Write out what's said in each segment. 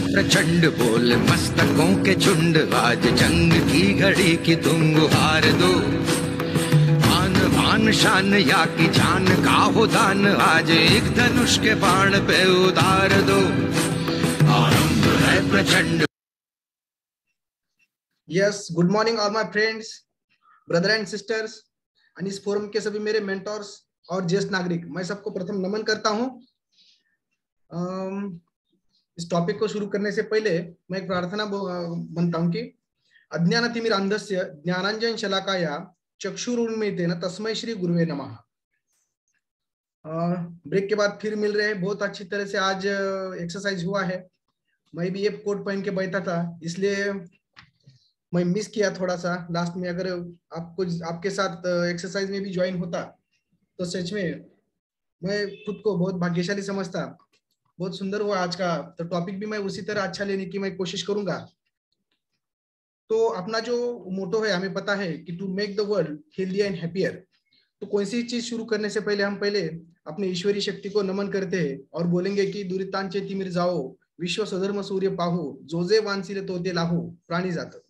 प्रचंड बोल मस्तकों के झुंड, आज जंग की घड़ी की तुम गुहार दो। आन बान शान या की जान का हो दान, आज एक धनुष के बाण पे उतार दो। आरंभ है प्रचंड। Yes, good morning all my friends, brother and sisters, और इस फोरम के सभी मेरे मेंटोर्स और ज्येष्ठ नागरिक, मैं सबको प्रथम नमन करता हूं। इस टॉपिक को शुरू करने से पहले मैं एक प्रार्थना बनता हूं कि अज्ञानतिमिरान्धस्य ज्ञानांजन शलाकाया चक्षुरुन्मीलितेन तस्मै श्री गुरुवे नमः। ब्रेक के बाद फिर मिल रहे हैं, बहुत अच्छी तरह से आज एक्सरसाइज हुआ है। मैं भी ये कोट पहन के बैठा था, इसलिए मैं मिस किया थोड़ा सा लास्ट में। अगर आपको आपके साथ एक्सरसाइज में भी ज्वाइन होता तो सच में मैं खुद को बहुत भाग्यशाली समझता। बहुत सुंदर हुआ आज का, तो टॉपिक भी मैं उसी तरह अच्छा लेने की मैं कोशिश करूंगा। तो अपना जो मोटो है, हमें पता है कि to make the world healthy and happier. तो कोई सी चीज शुरू करने से पहले हम पहले अपने ईश्वरीय शक्ति को नमन करते हैं और बोलेंगे कि दुरितांचे तिमिर जाओ, विश्व सधर्म सूर्य पाहो, जोजे वांसिले तोते लाहो, प्राणी जात।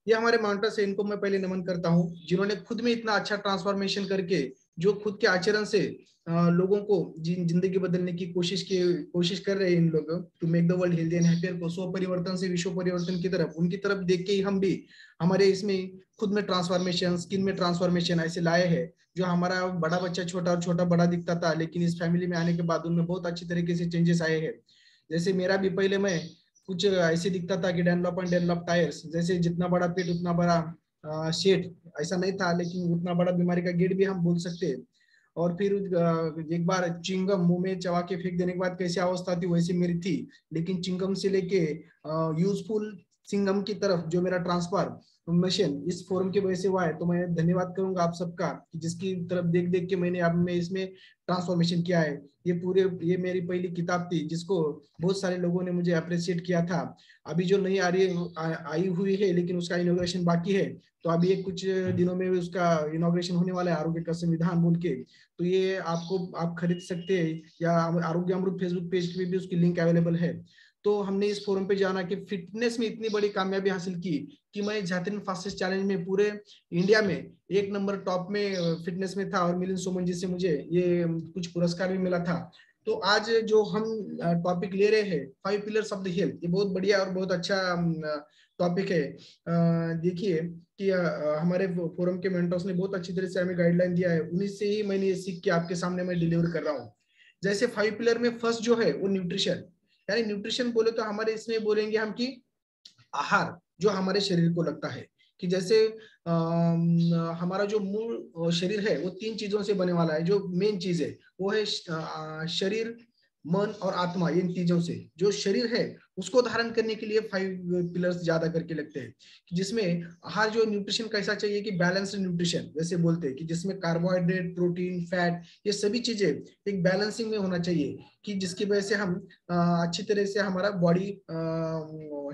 ये हमारे माउंटर्स है, इनको मैं पहले नमन करता हूँ, जिन्होंने खुद में इतना अच्छा ट्रांसफॉर्मेशन करके, जो खुद के आचरण से लोगों को जिंदगी बदलने की कोशिश कर रहे हैं। इन लोग to make the world healthy and happier को स्व परिवर्तन से विश्व परिवर्तन की तरफ, उनकी तरफ देख के ही हम भी हमारे इसमें खुद में ट्रांसफॉर्मेशन, स्किन में ट्रांसफॉर्मेशन ऐसे लाए हैं। जो हमारा बड़ा बच्चा छोटा और छोटा बड़ा दिखता था, लेकिन इस फैमिली में आने के बाद उनमें बहुत अच्छी तरीके से चेंजेस आए हैं। जैसे मेरा भी पहले मैं कुछ ऐसे दिखता था कि डेनलॉप एंड डेनलॉप टायर्स, जैसे जितना बड़ा पेट उतना बड़ा शेड, ऐसा नहीं था, लेकिन उतना बड़ा बीमारी का गेट भी हम बोल सकते हैं। और फिर एक बार चिंगम मुंह में चबा के फेंक देने के बाद कैसी अवस्था थी वैसी मेरी थी। लेकिन चिंगम से लेके यूजफुल सिंगम की तरफ जो मेरा ट्रांसफर मिशन इस फोरम की वजह से हुआ है, तो मैं धन्यवाद करूंगा आप सबका कि जिसकी तरफ देख देख के मैंने अब में इसमें ट्रांसफॉर्मेशन किया है। ये मेरी पहली किताब थी जिसको बहुत सारे लोगों ने मुझे अप्रिशिएट किया था। अभी जो नई आई हुई है, लेकिन उसका इनॉग्रेशन बाकी है। तो अभी एक कुछ दिनों में उसका इनॉग्रेशन होने वाला है, आरोग्य का संविधान बोल के। तो ये आप खरीद सकते हैं, या आरोग्य अमृत फेसबुक पेज पे भी उसकी लिंक अवेलेबल है। तो हमने इस फोरम पे जाना कि फिटनेस में इतनी बड़ी कामयाबी हासिल की कि मैं जातिन फास्टेस्ट चैलेंज में पूरे इंडिया में 1 नंबर टॉप में फिटनेस में था, और मिलिंद सोमन जी से मुझे ये कुछ पुरस्कार भी मिला था। तो आज जो हम टॉपिक ले रहे हैं, 5 पिलर्स ऑफ द हेल्थ, ये बहुत बढ़िया और बहुत अच्छा टॉपिक है। देखिए कि हमारे फोरम के मेंटर्स ने बहुत अच्छी तरह से हमें गाइडलाइन दिया है, उन्हीं से ही मैंने ये सीख के आपके सामने मैं डिलीवर कर रहा हूँ। जैसे 5 पिलर में फर्स्ट जो है वो न्यूट्रिशन, यानी न्यूट्रिशन बोले तो हमारे इसमें बोलेंगे हम कि आहार जो हमारे शरीर को लगता है। कि जैसे हमारा जो मूल शरीर है वो 3 चीजों से बने वाला है। जो मेन चीज है वो है शरीर, मन और आत्मा। इन चीजों से जो शरीर है उसको धारण करने के लिए 5 पिलर्स ज्यादा करके लगते हैं, जिसमें आहार जो न्यूट्रिशन कैसा चाहिए कि बैलेंस्ड न्यूट्रिशन जैसे बोलते हैं, कि जिसमें कार्बोहाइड्रेट, प्रोटीन, फैट, ये सभी चीजें एक बैलेंसिंग में होना चाहिए, कि जिसकी वजह से हम अच्छी तरह से हमारा बॉडी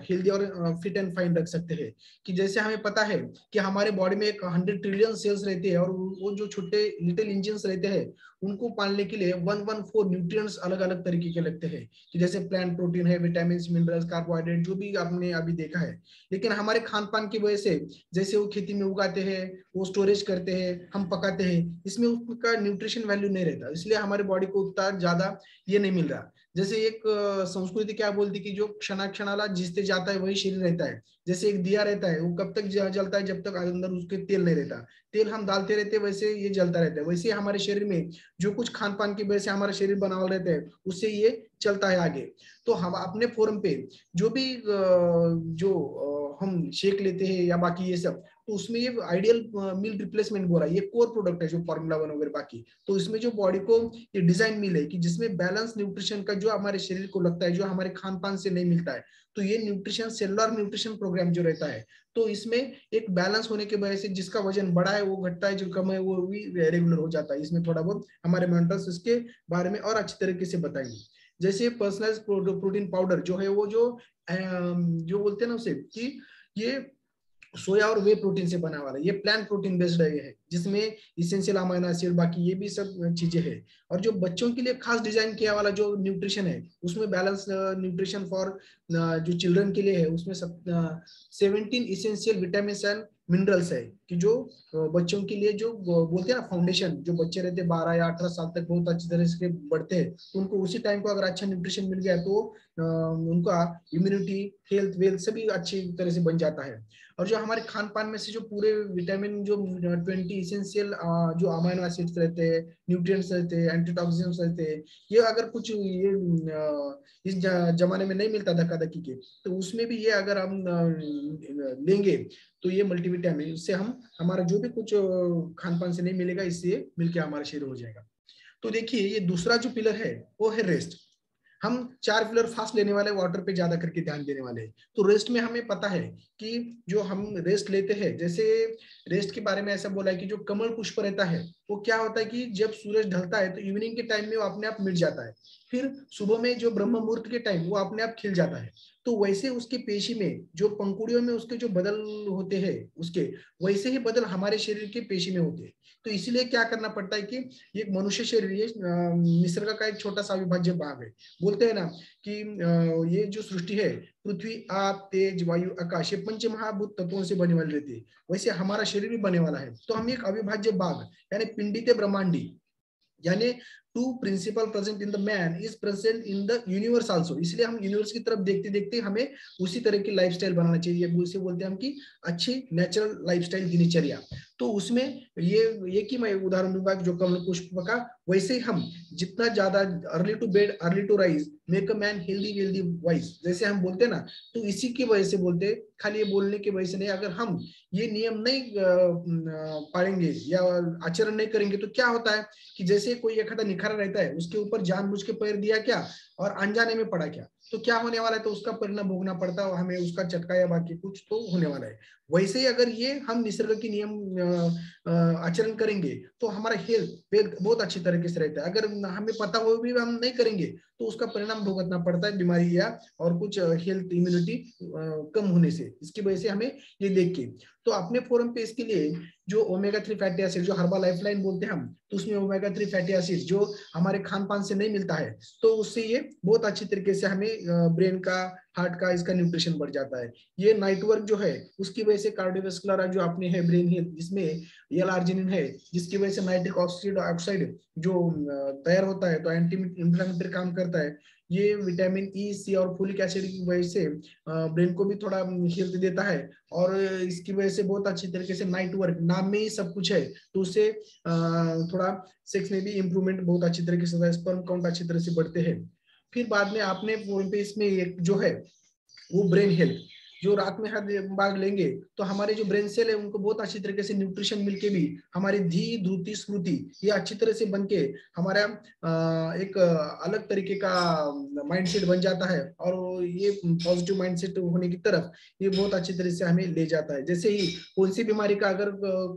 हेल्दी और फिट एंड फाइन रख सकते हैं। कि जैसे हमें पता है कि हमारे बॉडी में 100 ट्रिलियन सेल्स रहते हैं, और वो जो छोटे लिटिल इंजन रहते हैं उनको पालने के लिए 114 न्यूट्रिएंट्स अलग अलग तरीके के लगते हैं। कि जैसे प्लांट प्रोटीन है, विटामिन, मिनरल्स, कार्बोहाइड्रेट, जो भी आपने अभी देखा है। लेकिन हमारे खान पान की वजह से, जैसे वो खेती में उगाते हैं, वो स्टोरेज करते हैं, हम पकाते हैं, इसमें उसका न्यूट्रिशन वैल्यू नहीं रहता, इसलिए हमारे बॉडी को उतना ज्यादा ये नहीं मिल रहा। जैसे एक संस्कृति क्या बोलती कि जो क्षणा क्षणाला जिसते जाता है वही शरीर रहता है। जैसे एक दिया रहता है, वो कब तक जलता है जब तक अंदर उसके तेल नहीं रहता। तेल हम डालते रहते हैं, वैसे ये जलता रहता है। वैसे हमारे शरीर में जो कुछ खान पान की वजह से हमारा शरीर बना हुआ रहता है, उससे ये चलता है आगे। तो हम अपने फोरम पे जो भी हम शेक लेते हैं या बाकी ये सब, तो उसमें ये आइडियल मील रिप्लेसमेंट बोला, ये कोर प्रोडक्ट है जो फॉर्मूला 1 वगैरह बाकी। तो इसमें जो बॉडी को ये डिजाइन मील है कि जिसमें बैलेंस न्यूट्रिशन का जो हमारे शरीर को लगता है, जो हमारे खान पान से नहीं मिलता है। तो ये न्यूट्रिशन सेलुलर न्यूट्रिशन प्रोग्राम जो रहता है, तो इसमें एक बैलेंस होने की वजह से जिसका वजन बड़ा है वो घटता है, जो कम है वो भी रेगुलर हो जाता है। इसमें थोड़ा बहुत हमारे मेंटर्स इसके बारे में और अच्छी तरीके से बताएंगे। जैसे पर्सनलाइज प्रोटीन पाउडर जो है, वो जो बोलते हैं ना उसे, कि ये सोया और वे प्रोटीन से बना वाला, ये प्लांट प्रोटीन बेस्ड है जिसमें इसेंशियल अमीनो एसिड बाकी ये भी सब चीजें है। और जो बच्चों के लिए खास डिजाइन किया वाला जो न्यूट्रिशन है उसमें बैलेंस न्यूट्रिशन फॉर जो चिल्ड्रन के लिए है, उसमें 17 इसेंशियल विटामिन एंड मिनरल्स है कि जो बच्चों के लिए जो बोलते हैं ना फाउंडेशन, जो बच्चे रहते 12 या 18 साल तक बहुत अच्छी तरह से बढ़ते हैं, तो उनको उसी टाइम को अगर अच्छा न्यूट्रिशन मिल गया तो उनका इम्यूनिटी हेल्थ वेल्थ सभी अच्छी तरह से बन जाता है। और जो हमारे खान पान में से जो पूरे विटामिन जो 20 इसेंशियल जो अमीनो एसिड्स रहते हैं, न्यूट्रिएंट्स रहते हैं, एंटीटॉक्सिडेंट्स रहते हैं, ये अगर कुछ ये इस जमाने में नहीं मिलता धक्का धक्की के, तो उसमें भी ये अगर हम लेंगे तो ये मल्टीविटामिन, इससे हम हमारा जो भी कुछ खान पान से नहीं मिलेगा इससे मिलके हमारा शरीर हो जाएगा। तो देखिए ये दूसरा जो पिलर है वो है रेस्ट। हम 4 पिलर फास्ट लेने वाले, वाटर पे ज्यादा करके ध्यान देने वाले। तो रेस्ट में हमें पता है कि जो हम रेस्ट लेते हैं, जैसे रेस्ट के बारे में ऐसा बोला है कि जो कमल पुष्प रहता है वो क्या होता है कि जब सूरज ढलता है तो इवनिंग के टाइम में वो अपने आप मिट जाता है, फिर सुबह में जो ब्रह्म मुहूर्त के टाइम वो अपने आप खिल जाता है। तो वैसे उसके पेशी में जो पंखुड़ियों में उसके जो बदल होते हैं उसके वैसे ही बदल हमारे शरीर के पेशी में होते हैं। तो इसीलिए क्या करना पड़ता है कि ये मनुष्य शरीर ये निसर्ग का एक छोटा सा अविभाज्य भाग है। बोलते हैं ना कि ये जो सृष्टि है पृथ्वी आप तेज वायु आकाश ये पंच महाभूत तत्वों से बने वाली रहती है, वैसे हमारा शरीर भी बने वाला है। तो हम एक अविभाज्य भाग यानी पिंडिते ब्रह्मांडी यानी two principle present in the man is present in the universe also. इसलिए हम यूनिवर्स की तरफ देखते देखते हमें उसी तरह की लाइफस्टाइल बनाना चाहिए, उसे बोलते हैं हम कि अच्छी नेचुरल लाइफस्टाइल दिनचर्या। तो उसमें ये कि मैं उदाहरण दूंगा जो कमल पुष्प का, वैसे ही हम जितना ज्यादा early to bed early to rise make a man healthy wealthy wise, जैसे हम बोलते हैं ना, तो इसी की वजह से बोलते हैं, खाली ये बोलने की वजह से नहीं। अगर हम ये नियम नहीं पालेंगे या आचरण नहीं करेंगे तो क्या होता है कि जैसे कोई एखादा निखारा रहता है उसके ऊपर जानबूझ के पैर दिया क्या और अनजाने में पड़ा क्या, तो क्या होने वाला है, तो उसका परिणाम भोगना पड़ता है हमें, उसका झटका या बाकी कुछ तो होने वाला है। वैसे ही अगर ये हम निसर्ग की नियम आचरण करेंगे तो हमारा हेल्थ वेल्थ बहुत अच्छी तरीके से रहता है। अगर हमें पता हो भी हम नहीं करेंगे तो उसका परिणाम भुगतना पड़ता है, बीमारी या और कुछ हेल्थ इम्यूनिटी कम होने से। इसकी वजह से हमें ये देख के तो अपने फोरम पे इसके लिए जो ओमेगा 3 फैटी एसिड जो हर्बल लाइफलाइन बोलते हैं हम, तो उसमें ओमेगा 3 फैटी एसिड जो हमारे खान पान से नहीं मिलता है, तो उससे ये बहुत अच्छी तरीके से हमें ब्रेन का हार्ट का इसका न्यूट्रिशन बढ़ जाता है। ये नाइट वर्क जो है उसकी वजह से कार्डियोवास्कुलर जो अपने है ब्रेन हेल्थ जिसमें एल-आर्जिनिन है, जिसकी वजह से नाइट्रिक ऑक्साइड जो तैयार होता है तो एंटी इंफ्लेमेटरी काम करता है। ये विटामिन ई सी और फोलिक एसिड की वजह से ब्रेन को भी थोड़ा हेल्थ देता है। और इसकी वजह से बहुत अच्छी तरीके से नाइट वर्क नाम में ही सब कुछ है, तो उससे थोड़ा सेक्स में भी इंप्रूवमेंट बहुत अच्छी तरीके से, स्पर्म काउंट अच्छी तरह से बढ़ते हैं। फिर बाद में आपने पे इसमें एक जो है वो ब्रेन हेल्थ, जो रात में हर बार लेंगे तो हमारे जो ब्रेन सेल है उनको बहुत अच्छी तरीके से न्यूट्रिशन मिलके भी हमारी धी ध्रुति स्मृति ये अच्छी तरह से बनके हमारा एक अलग तरीके का माइंडसेट बन जाता है। और ये पॉजिटिव माइंडसेट होने की तरफ ये बहुत अच्छी तरह से हमें ले जाता है। जैसे ही कौन सी बीमारी का अगर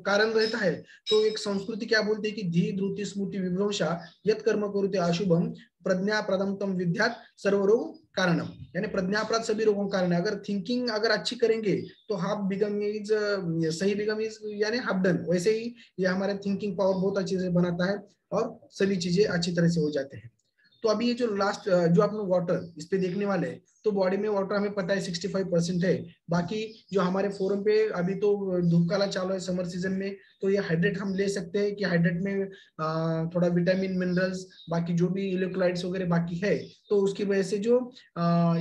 कारण रहता है तो एक संस्कृति क्या बोलती है कि धी ध्रुति स्मृति विभ्रंशा यत कर्म करुते अशुभम प्रज्ञा प्रदम विद्यात सर्वरोग कारणम, यानी प्रज्ञापराध सभी रोगों का कारण है। अगर थिंकिंग अगर अच्छी करेंगे तो हाफ बिगम इज सही बिगम इज यानी हाफ डन, वैसे ही ये हमारे थिंकिंग पावर बहुत अच्छे से बनाता है और सभी चीजें अच्छी तरह से हो जाते हैं। तो अभी ये जो लास्ट जो आपने वाटर इस पे देखने वाले हैं, तो बॉडी में वाटर हमें पता है 65% है। बाकी जो हमारे फोरम पे अभी तो धूप काला चालू है समर सीजन में, तो ये हाइड्रेट हम ले सकते हैं कि हाइड्रेट में थोड़ा विटामिन मिनरल्स बाकी जो भी इलेक्ट्रोलाइट्स वगैरह बाकी है, तो उसकी वजह से जो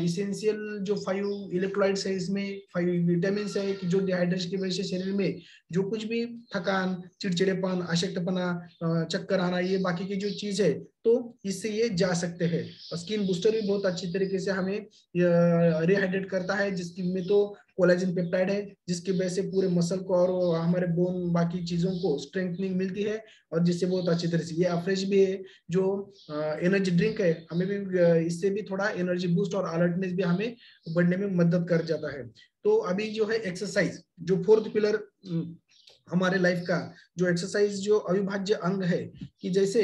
इसेंशियल जो 5 इलेक्ट्रोलाइट्स है इसमें 5 विटामिन है कि जो डिहाइड्रेशन की वजह से शरीर में जो कुछ भी थकान चिड़चिड़ेपन अशक्तपना चक्कर आना ये बाकी की जो चीज है तो इससे ये जा सकते हैं। स्किन बूस्टर भी बहुत अच्छी तरीके से हमें रिहाइड्रेट करता है, जिसकी में तो कोलेजन पेप्टाइड है जिसकी वजह से पूरे मसल को और हमारे बोन बाकी चीजों को स्ट्रेंथनिंग मिलती है और जिससे बहुत अच्छी तरह से ये अफ्रेश भी है। जो एनर्जी ड्रिंक है हमें भी इससे भी थोड़ा एनर्जी बूस्ट और अलर्टनेस भी हमें बढ़ने में मदद कर जाता है। तो अभी जो है एक्सरसाइज जो 4th पिलर हमारे लाइफ का जो एक्सरसाइज जो अविभाज्य अंग है कि जैसे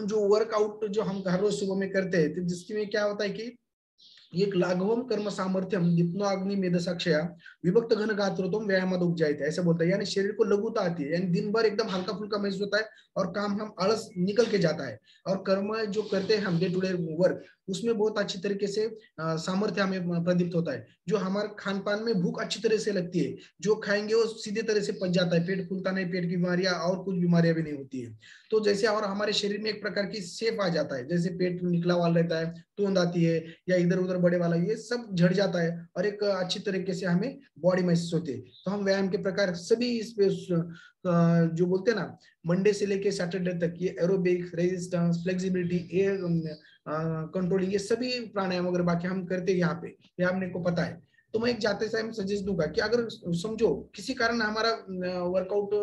जो वर्कआउट जो हम हर रोज सुबह में करते हैं तो जिसकी में क्या होता है कि एक लाघवम कर्म सामर्थ्यम दीप्नो अग्नि मेधसाक्षया विभक्त घन गात्रोतम व्यायाम उपजायते, ऐसा बोलता है। यानी शरीर को लघुता आती है, यानी दिन भर एकदम हल्का फुल्का महसूस होता है और काम हम आलस निकल के जाता है। और कर्म जो करते हैं हम डे टू डे वर्क, उसमें बहुत अच्छी तरीके से सामर्थ्य हमें प्रदीप्त होता है। जो हमारे खान पान में भूख अच्छी तरह से लगती है, जो खाएंगे वो सीधे तरह से पच जाता है, पेट फूलता नहीं, पेट की बीमारियां और कुछ बीमारियां भी नहीं होती है। तो जैसे और हमारे शरीर में एक प्रकार की शेप आ जाता है, जैसे पेट निकला वाला रहता है, तोंद आती है या इधर उधर बड़े वाला, ये सब झड़ जाता है और एक अच्छी तरीके से हमें बॉडी महसूस होती है। तो हम व्यायाम के प्रकार सभी इस पे जो बोलते हैं ना, मंडे से लेके सैटरडे तक, ये aerobic, resistance, flexibility, air controlling, ये सभी प्राणायाम वगैरह बाकी हम करते हैं यहाँ पे, ये हमने को पता है। तो मैं एक जाते समय सजेस्ट दूंगा कि अगर समझो किसी कारण हमारा वर्कआउट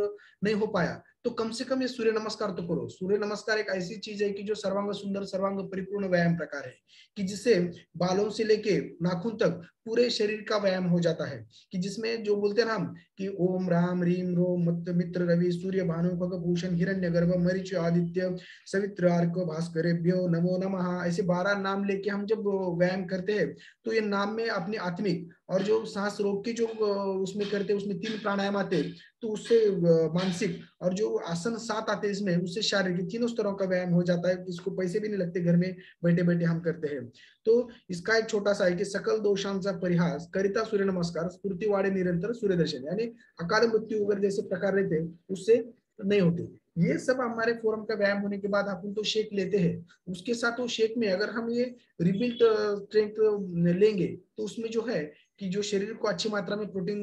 नहीं हो पाया, तो कम से कम ये सूर्य नमस्कार तो करो। सूर्य नमस्कार एक ऐसी चीज है कि जो सर्वांग सुंदर, सर्वांग परिपूर्ण व्यायाम प्रकार है, कि जिससे बालों से लेके नाखून तक पूरे शरीर का व्यायाम हो जाता है। कि जिसमें जो बोलते हैं हम कि ओम राम रीम रोम मत मित्र रवि सूर्य भानु भूषण हिरण्य गर्भ मरीच आदित्य सवित्र अर्क भास्करेभ्यो नमो नमः, ऐसे 12 नाम लेके हम जब व्यायाम करते हैं, तो ये नाम में अपनी आत्मिक और जो सांस रोक के जो उसमें करते हैं, उसमें 3 प्राणायाम आते हैं, तो उससे मानसिक और जो आसन 7 आते हैं इसमें, उससे शारीरिक, तीनों स्तरों का व्यायाम हो जाता है। इसको पैसे भी नहीं लगते, घर में बैठे बैठे हम करते हैं। तो इसका एक छोटा सा है कि सकल दोषांचा परिहास करिता सूर्य नमस्कार स्फूर्ति वाड़े निरंतर सूर्य दर्शन, यानी अकाल मृत्यू वगैरह जैसे प्रकार रहते हैं उससे नहीं होते। ये सब हमारे फोरम का व्यायाम होने के बाद अपन तो शेक लेते हैं, उसके साथ वो शेक में अगर हम ये रिबिल्ट स्ट्रेंथ लेंगे, तो उसमें जो है कि जो शरीर को अच्छी मात्रा में प्रोटीन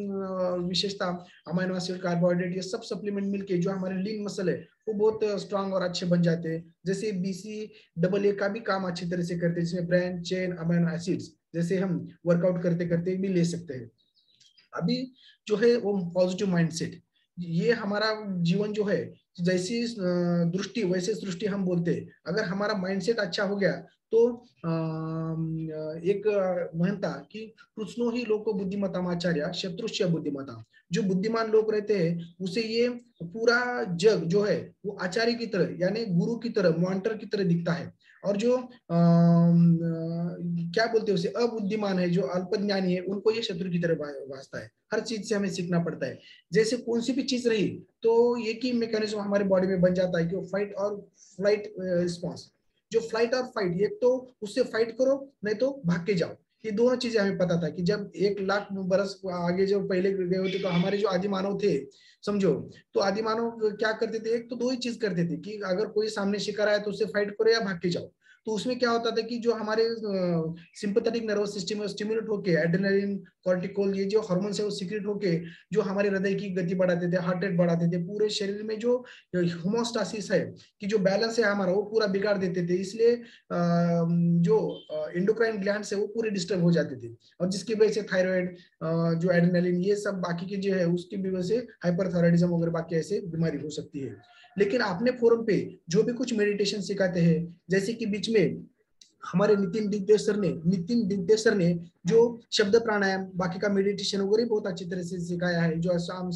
विशेषता, अमाइनो एसिड, कार्बोहाइड्रेट, ये सब सप्लीमेंट मिलके जो हमारे लीन मसल है वो बहुत स्ट्रांग और अच्छे बन जाते हैं। जैसे BCAA का भी काम अच्छी तरह से करते हैं, जिसमें ब्रांच चेन अमाइनो एसिड्स, जैसे हम वर्कआउट करते करते भी ले सकते हैं। अभी जो है वो पॉजिटिव माइंडसेट, ये हमारा जीवन जो है जैसी दृष्टि वैसे सृष्टि हम बोलते हैं। अगर हमारा माइंडसेट अच्छा हो गया तो एक म्हणता कि कृष्णो ही लोको बुद्धिमतामाचार्य शत्रुष्य बुद्धिमता, जो बुद्धिमान लोग रहते हैं उसे ये पूरा जग जो है वो आचार्य की तरह, यानी गुरु की तरह, मॉनिटर की तरह दिखता है। और जो क्या बोलते हैं उसे अबुद्धिमान है, जो अल्पज्ञानी है, उनको ये शत्रु की तरह भासता है। हर चीज से हमें सीखना पड़ता है। जैसे कौन सी भी चीज रही तो एक ही मैकेनिज्म हमारे बॉडी में बन जाता है कि वो फाइट और फ्लाइट रिस्पॉन्स। जो फ्लाइट और फाइट, एक तो उससे फाइट करो, नहीं तो भाग के जाओ। ये दोनों चीजें हमें पता था कि जब 1 लाख बरस आगे जो पहले गए होते, तो हमारे जो आदि मानव थे समझो, तो आदि मानव क्या करते थे, एक तो 2 ही चीज करते थे कि अगर कोई सामने शिकार आया तो उससे फाइट करो या भाग के जाओ। तो उसमें क्या होता था कि जो हमारे सिंपैथेटिक नर्वस सिस्टम है स्टिमुलेट होके एड्रेनलिन, कॉर्टिकोल, ये जो हार्मोन्स है वो सीक्रेट होके जो हमारे हृदय की गति बढ़ाते थे, हार्ट रेट बढ़ाते थे, पूरे शरीर में जो होमोस्टासिस है कि जो बैलेंस है हमारा वो पूरा बिगाड़ देते थे। इसलिए जो एंडोक्राइन ग्लैंड्स है वो पूरे डिस्टर्ब हो जाते थे, और जिसकी वजह से थायराइड, जो एड्रेनलिन, ये सब बाकी की जो है उसकी वजह से हाइपरथायराइडिज्म वगैरह बाकी ऐसे बीमारी हो सकती है। लेकिन आपने फोरम पे जो भी कुछ मेडिटेशन सिखाते हैं, जैसे कि बीच में हमारे नितिन दिग्देश ने जो शब्द प्राणायाम बाकी का मेडिटेशन वगैरह बहुत अच्छी तरह से सिखाया है। जो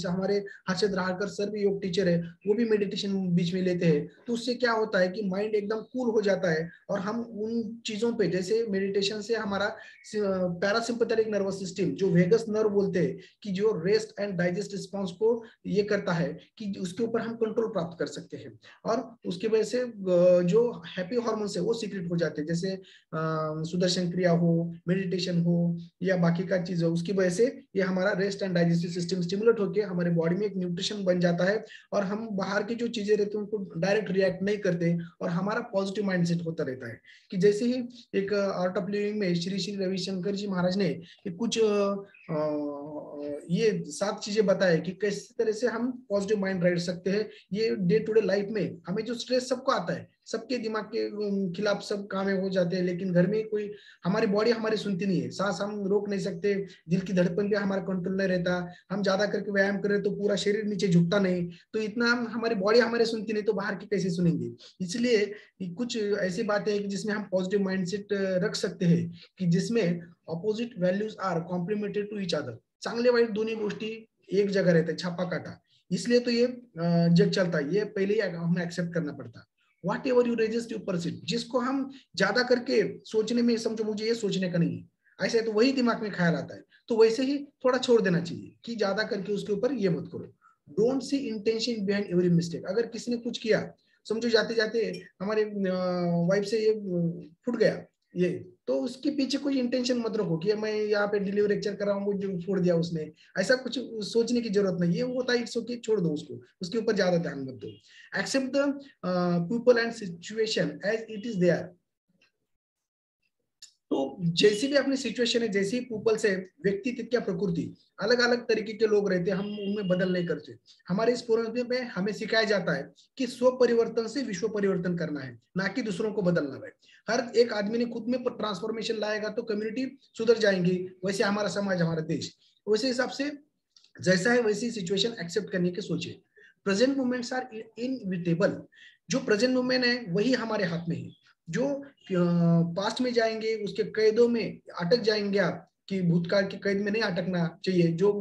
हमारे हर्षद राहकर सर भी योग टीचर है, वो भी मेडिटेशन बीच में लेते हैं। तो उससे क्या होता है कि माइंड एकदम कूल हो जाता है, और हम उन चीजों पे, जैसे मेडिटेशन से हमारा पैरासिम्पैथेटिक नर्वस सिस्टम, जो वेगस नर्व बोलते हैं, कि जो रेस्ट एंड डाइजेस्ट रिस्पॉन्स को ये करता है, कि उसके ऊपर हम कंट्रोल प्राप्त कर सकते हैं। और उसकी वजह से जो हैप्पी हार्मोन्स है वो सीक्रेट हो जाते हैं, जैसे सुदर्शन क्रिया हो, मेडिटेशन हो या बाकी का चीज हो, उसकी वजह से ये हमारा rest and digestive system stimulate होकर हमारे बॉडी में एक न्यूट्रिशन बन जाता है, और हम बाहर की जो चीजें रहती हैं उनको डायरेक्ट रिएक्ट नहीं करते, और हमारा पॉजिटिव माइंडसेट होता रहता है। कि जैसे ही एक आर्ट ऑफ लिविंग में श्री श्री रविशंकर जी महाराज ने कुछ ये 7 चीजें बताए कि किस तरह से हम पॉजिटिव माइंड रख सकते हैं। ये डे टू डे लाइफ में हमें जो स्ट्रेस सबको आता है, सबके दिमाग के खिलाफ सब काम हो जाते हैं, लेकिन घर में कोई, हमारी बॉडी हमारी सुनती नहीं है, सांस हम रोक नहीं सकते, दिल की धड़कन भी हमारा कंट्रोल नहीं रहता, हम ज्यादा करके व्यायाम करें तो पूरा शरीर नीचे झुकता नहीं, तो इतना हमारी बॉडी हमारे सुनती नहीं, तो बाहर की कैसे सुनेंगे। इसलिए कुछ ऐसी बातें हैं कि जिसमें हम पॉजिटिव माइंडसेट रख सकते हैं, कि जिसमें opposite values are complementary to each other, चांगले वाईट दोन्ही गोष्टी एक जगह रहते हैं, छापा काटा। इसलिए तो ये जग चलता है, ये पहले ही हमें एक्सेप्ट करना पड़ता है। What ever you resist you persist, जिसको हम ज्यादा करके सोचने में, समझो मुझे ये सोचने का नहीं है, ऐसे तो वही दिमाग में ख्याल आता है, तो वैसे ही थोड़ा छोड़ देना चाहिए कि ज्यादा करके उसके ऊपर ये मत करो। Don't see intention behind every mistake. अगर किसी ने कुछ किया, समझो जाते जाते हमारे वाइफ से ये फूट गया ये, तो उसके पीछे कोई इंटेंशन मत रखो कि मैं यहाँ पे डिलीवरी लेक्चर कर रहा हूँ, जो फोड़ दिया उसने, ऐसा कुछ सोचने की जरूरत नहीं है। वो होता है, इट्स ओके, छोड़ दो उसको, उसके ऊपर ज्यादा ध्यान मत दो। Accept the people and situation as it is there. तो जैसी भी अपनी सिचुएशन है, जैसी पीपल्स है, व्यक्ति तिथ्या प्रकृति, अलग अलग तरीके के लोग रहते हैं, हम उनमें बदल नहीं करते। हमारे इस पूर्ण में हमें सिखाया जाता है कि स्व परिवर्तन से विश्व परिवर्तन करना है, ना कि दूसरों को बदलना है। हर एक आदमी ने खुद में ट्रांसफॉर्मेशन लाएगा तो कम्युनिटी सुधर जाएंगी, वैसे हमारा समाज, हमारा देश। वैसे हिसाब से जैसा है वैसी सिचुएशन एक्सेप्ट करने की सोचिए। Present moments are inevitable. जो प्रेजेंट मोमेंट है वही हमारे हाथ में है। जो पास्ट में जाएंगे उसके कैदों में अटक जाएंगे आप, कि भूतकाल के कैद में नहीं अटकना चाहिए। जो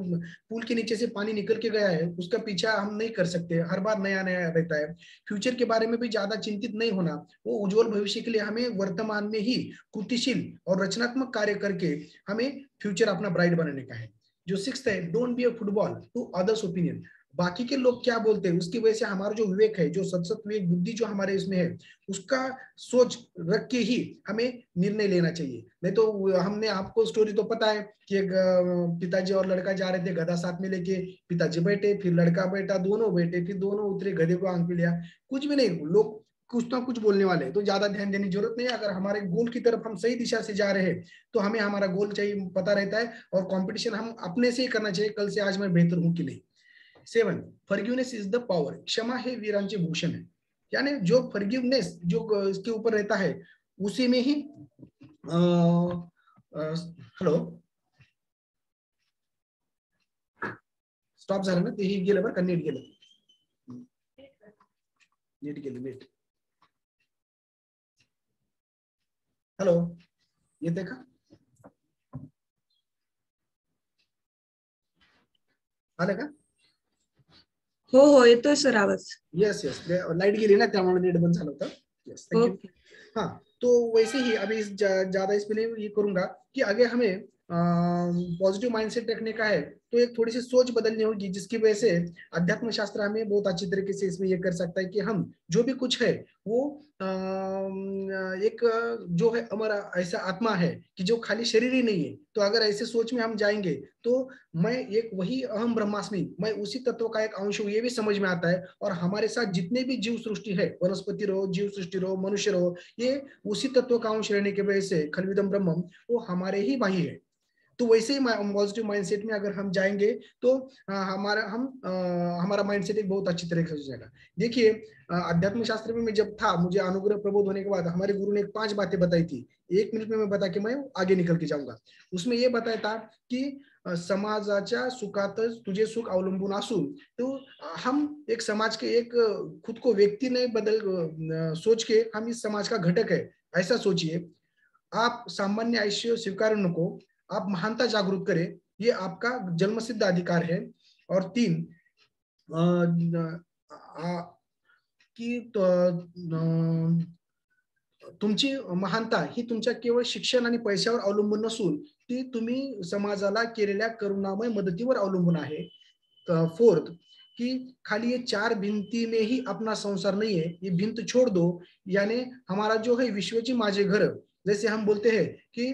पुल के नीचे से पानी निकल के गया है उसका पीछा हम नहीं कर सकते, हर बार नया नया रहता है। फ्यूचर के बारे में भी ज्यादा चिंतित नहीं होना। वो उज्जवल भविष्य के लिए हमें वर्तमान में ही कृतिशील और रचनात्मक कार्य करके हमें फ्यूचर अपना ब्राइट बनाने का है। जो 6th है, don't be a football to others opinion. बाकी के लोग क्या बोलते हैं उसकी वजह से हमारा जो विवेक है, जो सतसत विवेक बुद्धि जो हमारे इसमें है, उसका सोच रख के ही हमें निर्णय लेना चाहिए। नहीं तो हमने, आपको स्टोरी तो पता है कि एक पिताजी और लड़का जा रहे थे गधा साथ में लेके, पिताजी बैठे, फिर लड़का बैठा, दोनों बैठे, फिर दोनों उतरे, गधे को आंख पे लिया। कुछ भी नहीं, लोग कुछ ना कुछ बोलने वाले, तो ज्यादा ध्यान देने की जरूरत नहीं है। अगर हमारे गोल की तरफ हम सही दिशा से जा रहे हैं तो हमें हमारा गोल चाहिए, पता रहता है, और कंपटीशन हम अपने से ही करना चाहिए, कल से आज मैं बेहतर हूं कि नहीं। 7, फॉरगिवनेस इज द पावर। क्षमा है वीरांचे भूषण है। यानी जो फॉरगिवनेस जो इसके ऊपर रहता है उसी में ही हेलो स्टॉप झालं ना, ते गेलं बरं का, नेट गेलं, नेट गेलं, नेट। हेलो, येते का? आलं का? हो हो, येतोय सर आवाज. यस यस, लाइट गेली ना त्यामुळे नेट बंद झालं होतं. Yes, thank you. हाँ, तो वैसे ही अभी ज्यादा इस पे नहीं ये करूंगा कि आगे हमें पॉजिटिव माइंडसेट रखने का है, तो एक थोड़ी सी सोच बदलनी होगी, जिसकी वजह से अध्यात्म शास्त्र हमें बहुत अच्छी तरीके से इसमें ये कर सकता है कि हम जो भी कुछ है वो एक जो है हमारा ऐसा आत्मा है कि जो खाली शरीर ही नहीं है। तो अगर ऐसे सोच में हम जाएंगे तो मैं एक वही अहम ब्रह्मास्मि, मैं उसी तत्व का एक अंश हूँ, ये भी समझ में आता है। और हमारे साथ जितने भी जीव सृष्टि है, वनस्पति रहो, जीव सृष्टि रहो, मनुष्य रहो, ये उसी तत्व का अंश रहने की वजह से खलविदम ब्रह्मम वो हमारे ही भाई है। तो वैसे ही पॉजिटिव माइंडसेट में अगर हम जाएंगे तो हमारा माइंडसेट एक बहुत अच्छी तरीके से हो जाएगा। देखिए, अध्यात्म शास्त्र में मैं जब था, मुझे अनुग्रह प्रबोध होने के बाद हमारे गुरु ने 5 बातें बताई थी। 1 मिनट में मैं बता के मैं आगे निकल के जाऊंगा। उसमें ये बताया था कि समाजाच्या सुखात तुझे सुख अवलंबून असून, तो हम एक समाज के एक खुद को व्यक्ति नहीं बदल सोच के हम इस समाज का घटक है, ऐसा सोचिए। आप सामान्य आयुष्य स्वीकार नको, आप महानता जागरूक करें, ये आपका जन्मसिद्ध अधिकार है। और 3 की तुमची महानता ही तुमच्या केवळ शिक्षण आणि पैशावर अवलंबून नसून ती तुम्ही समाजाला केलेल्या करुणामय मदतीवर अवलंबून आहे। 4 कि खाली ये 4 भिंती में ही अपना संसार नहीं है, ये भिंत छोड़ दो। यानी हमारा जो है विश्वची माझे घर, जैसे हम बोलते हैं कि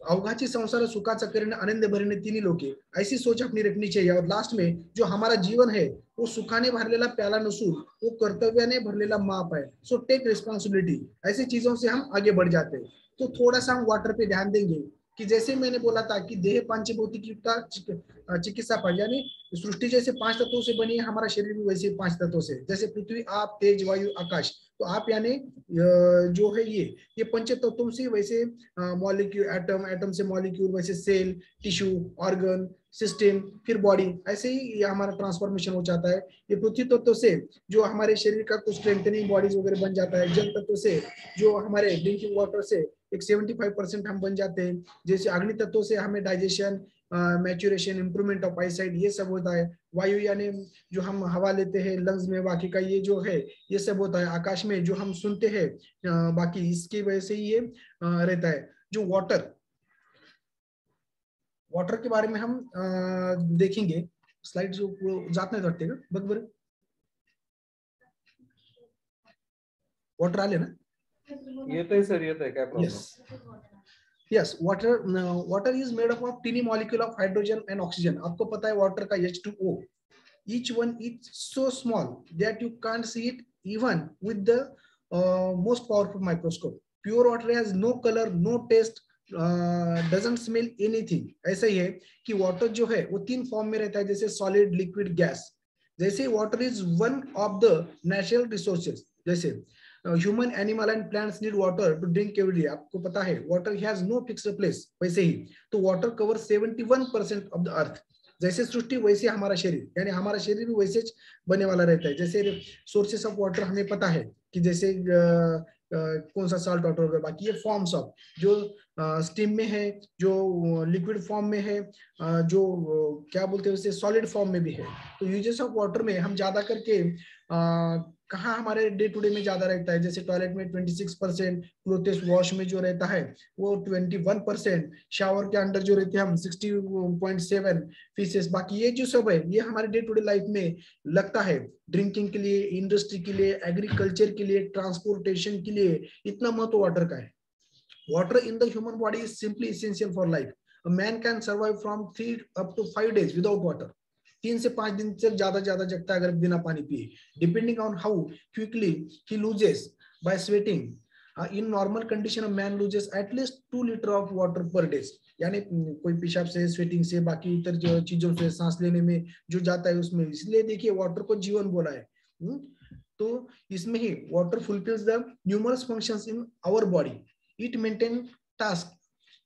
अवघाची संसार सुखाचा करीने आनंद भरणे तिन्ही लोके, ऐसी सोच अपनी रखनी चाहिए। और लास्ट में जो हमारा जीवन है वो सुखाने भरलेला प्याला नसून वो कर्तव्याने भरलेला माप है। So take responsibility. ऐसी चीजों से हम आगे बढ़ जाते हैं। तो थोड़ा सा हम वाटर पे ध्यान देंगे कि जैसे मैंने बोला था कि देह पंचभौतिक युक्ता चिकित्सा पर, यानी सृष्टि जैसे 5 तत्वों से बनी है, हमारा शरीर भी वैसे 5 तत्वों से, जैसे पृथ्वी, आप, तेज, वायु, आकाश। तो आप यानी जो है ये पंच तत्वों से वैसे मॉलिक्यूल, एटम, एटम से मॉलिक्यूल, वैसे सेल, टिश्यू, ऑर्गन, सिस्टम, फिर बॉडी, ऐसे ही ये हमारा ट्रांसफॉर्मेशन हो जाता है। ये पृथ्वी तत्व से जो हमारे शरीर का कुछ स्ट्रेंथनिंग बॉडीज वगैरह बन जाता है। जल तत्व से जो हमारे ड्रिंकिंग वाटर से एक 75% हम बन जाते हैं। जैसे अग्नि तत्व से हमें digestion, maturation, improvement of eyesight, ये सब होता है। वायु यानी जो हम हवा लेते हैं लंग्स में, बाकी का ये जो है ये सब होता है। आकाश में जो हम सुनते हैं बाकी इसकी वजह से ये रहता है। जो वाटर के बारे में हम देखेंगे, स्लाइड जो जात नाही वाटते का बघ बरं, वॉटर आले ना? येतंय सर, येतंय, काय problem? Yes, water is made up of tiny molecule of hydrogen and oxygen. आपको पता है वाटर का H2O, each one is so small that you can't see it even with the most powerful microscope. Pure water has no color, no taste, doesn't smell anything. ऐसा ही है कि water जो है वो 3 फॉर्म में रहता है, जैसे सॉलिड, लिक्विड, गैस। जैसे water is one of the natural resources, जैसे human, animal and plants need water to drink every day. आपको पता है water has no fixed place. वैसे ही तो water cover 71% of the earth. जैसे सृष्टि वैसे हमारा शरीर, यानी हमारा शरीर भी वैसे बने वाला रहता है। जैसे सोर्सेस ऑफ वाटर हमें पता है कि जैसे कौन सा साल्ट वाटर होगा, बाकी ये फॉर्म्स ऑफ जो स्टीम में है, जो लिक्विड फॉर्म में है, जो क्या बोलते हैं उसे सॉलिड फॉर्म में भी है। तो यूजेस ऑफ वाटर में हम ज्यादा करके कहाँ हमारे डे टू डे में ज्यादा रहता है, जैसे टॉयलेट में 26%, क्लोथेस वॉश में जो रहता है वो 21%, शावर के अंदर जो रहते हैं हम 60.7 फीसेस। बाकी ये जो सब है ये हमारे डे टू डे लाइफ में लगता है, ड्रिंकिंग के लिए, इंडस्ट्री के लिए, एग्रीकल्चर के लिए, ट्रांसपोर्टेशन के लिए इतना महत्व वाटर का है। Water in the human body is simply essential for life. A man can survive from 3 up to 5 days without water. 3 से 5 दिन से ज्यादा जगता है अगर बिना पानी पिए, depending on how quickly he loses by sweating. In normal condition man loses at least 2 litre of water per day. यानी कोई पेशाब से, स्वेटिंग से, बाकी इतर जो चीजों से, सांस लेने में जो जाता है उसमें, इसलिए देखिए वाटर को जीवन बोला है। तो इसमें ही water fulfils the numerous functions in our body. It maintain task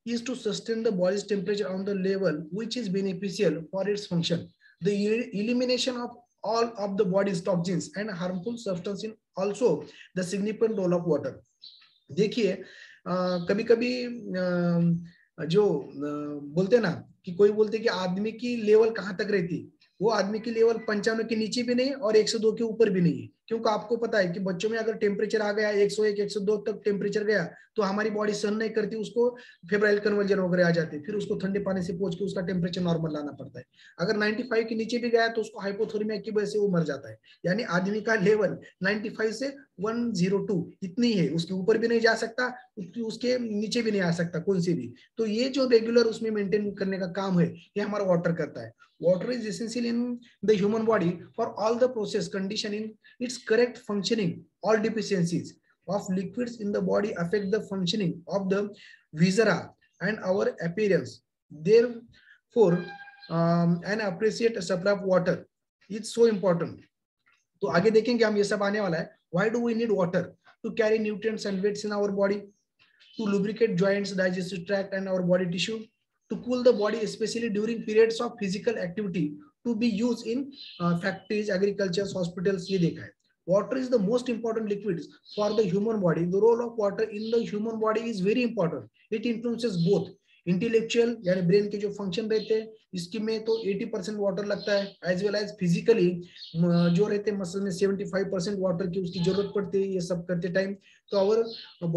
is to sustain the body's temperature on the level which is beneficial for its function. The elimination of all of the body's toxins and harmful substances in also the significant role of water. देखिए कभी कभी जो बोलते ना कि कोई बोलते कि आदमी की लेवल कहाँ तक रहती, वो आदमी की लेवल 95 के नीचे भी नहीं और 102 के ऊपर भी नहीं है। क्योंकि आपको पता है कि बच्चों में अगर टेम्परेचर आ गया 101, 102 तक टेम्परेचर गया तो हमारी बॉडी सहन नहीं करती, उसको फेब्राइल कन्वर्जन वगैरह आ जाती है, फिर उसको ठंडे पानी से पोंछ के उसका टेम्परेचर नॉर्मल लाना पड़ता है। अगर 95 के नीचे भी गया तो उसको हाइपोथर्मिया की वजह से वो मर जाता है। यानी आदमी का लेवल 95 से 102 इतनी है, उसके ऊपर भी नहीं जा सकता, उसके नीचे भी नहीं आ सकता कौन से भी। तो ये जो रेगुलर उसमें मेंटेन करने का काम है ये हमारा वाटर करता है। Water is essential in the human body for all the process condition in its correct functioning. All deficiencies of liquids in the body affect the functioning of the viscera and our appearance. Therefore, an appropriate supply of water is so important. तो आगे देखेंगे हम ये सब आने वाला है। Why do we need water? To carry nutrients and weights in our body, to lubricate joints, digestive tract and our body tissue, to cool the body especially during periods of physical activity, to be used in factories, agriculture, hospitals। ये देखा है। Water is the most important liquid for the human body. The role of water in the human body is very important. It influences both intellectual यानी brain के जो function रहते हैं इसकी में तो 80% वाटर लगता है, एज वेल एज फिजिकली जो रहते हैं मसल में 75% वाटर की उसकी जरूरत पड़ती है ये सब करते टाइम। तो आवर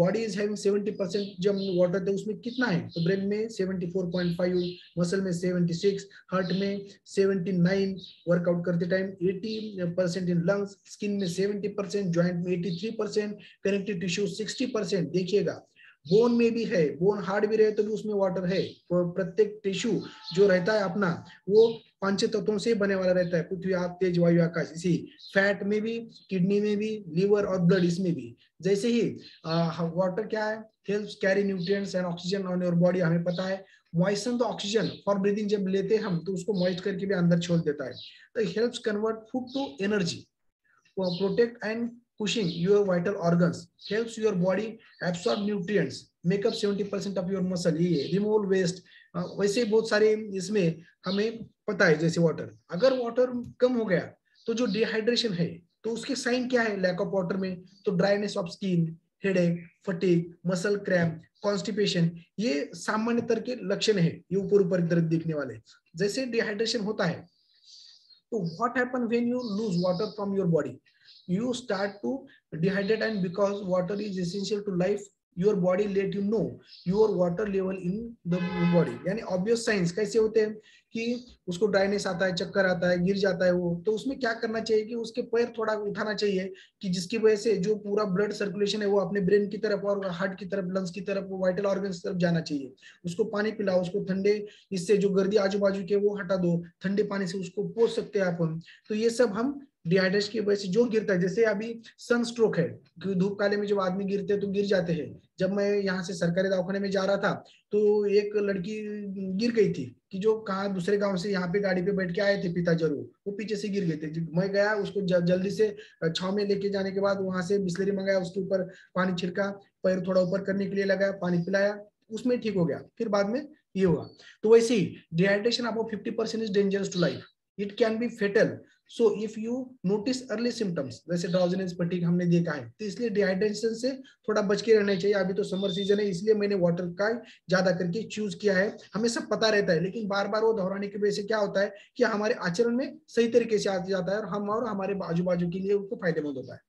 बॉडी इज हैविंग 70% जब वाटर थे उसमें कितना है, तो ब्रेन में 74.5, मसल में 76, हार्ट में 79, वर्कआउट करते टाइम 80% इन लंग्स, स्किन में 70%, ज्वाइंट में 83%, कनेक्टिव टिश्यू 60%। देखिएगा बोन में भी है, बोन हार्ड भी रहे तो भी उसमें वाटर है। तो प्रत्येक टिश्यू जो रहता है अपना वो 5 तत्वों से बने वाला रहता है, पृथ्वी, आग, तेज, वायु, आकाश। इसी फैट में भी, किडनी में भी, लीवर और ब्लड इसमें भी। जैसे ही वाटर क्या है, helps carry nutrients and oxygen on your body, हमें पता है। मॉइस्चन तो ऑक्सीजन फॉर ब्रीदिंग जब लेते हैं हम तो उसको मॉइस्ट करके भी अंदर छोड़ देता है। तो helps convert food to energy, protect and pushing your vital organs, helps your body absorb nutrients, make up 70% of your muscle, ये remove waste। वैसे बहुत सारे इसमें हमें पता है। जैसे वाटर, अगर वाटर कम हो गया तो जो डिहाइड्रेशन है तो उसके साइन क्या है लैक ऑफ वाटर में, तो dryness of skin, headache, fatigue, muscle cramp, constipation, ये सामान्य तरह के लक्षण है, ये ऊपर ऊपर दर्द दिखने वाले। जैसे डिहाइड्रेशन होता है तो what happen when you lose water from your body? You start to dehydrate, and because water is essential to life, your body let you know your water level in the body। यानी obvious signs कैसे होते हैं कि उसको dryness आता है, चक्कर आता है, गिर जाता है वो, तो उसमें क्या करना चाहिए कि उसके पैर थोड़ा उठाना चाहिए, कि जिसकी वजह से जो पूरा ब्लड सर्कुलेशन है वो अपने ब्रेन की तरफ और हार्ट की तरफ, लंग्स की तरफ, वाइटल ऑर्गन्स की तरफ जाना चाहिए। उसको पानी पिलाओ, उसको ठंडे, इससे जो गर्दी आजू बाजू के वो हटा दो, ठंडे पानी से उसको पोंछ सकते हैं अपन। तो ये सब हम डिहाइड्रेशन की वजह से जो गिरता है, जैसे अभी सन स्ट्रोक है, धूप काले में जब आदमी गिरते हैं तो गिर जाते हैं। जब मैं यहाँ से सरकारी दवाखाने में जा रहा था तो एक लड़की गिर गई थी, कि जो कहाँ दूसरे गांव से यहाँ पे गाड़ी पे बैठ के आए थे पिता जरूर, वो पीछे से गिर गए थे। मैं गया, उसको जल्दी से छाव में लेके जाने के बाद वहां से बिस्लरी मंगाया, उसके ऊपर पानी छिड़का, पैर थोड़ा ऊपर करने के लिए लगाया, पानी पिलाया, उसमें ठीक हो गया, फिर बाद में ये हुआ। तो वैसे ही dehydration about 50% is dangerous to life, it can be fatal. So if you notice early symptoms, जैसे ड्राउजीनेस, फटीग हमने देखा है, तो इसलिए डिहाइड्रेशन से थोड़ा बच के रहना चाहिए। अभी तो समर सीजन है, इसलिए मैंने वाटर का ज्यादा करके चूज किया है। हमें सब पता रहता है, लेकिन बार बार वो दोहराने की वजह से क्या होता है कि हमारे आचरण में सही तरीके से आ जाता है, और हम और हमारे आजू बाजू के लिए उसको फायदेमंद होता है।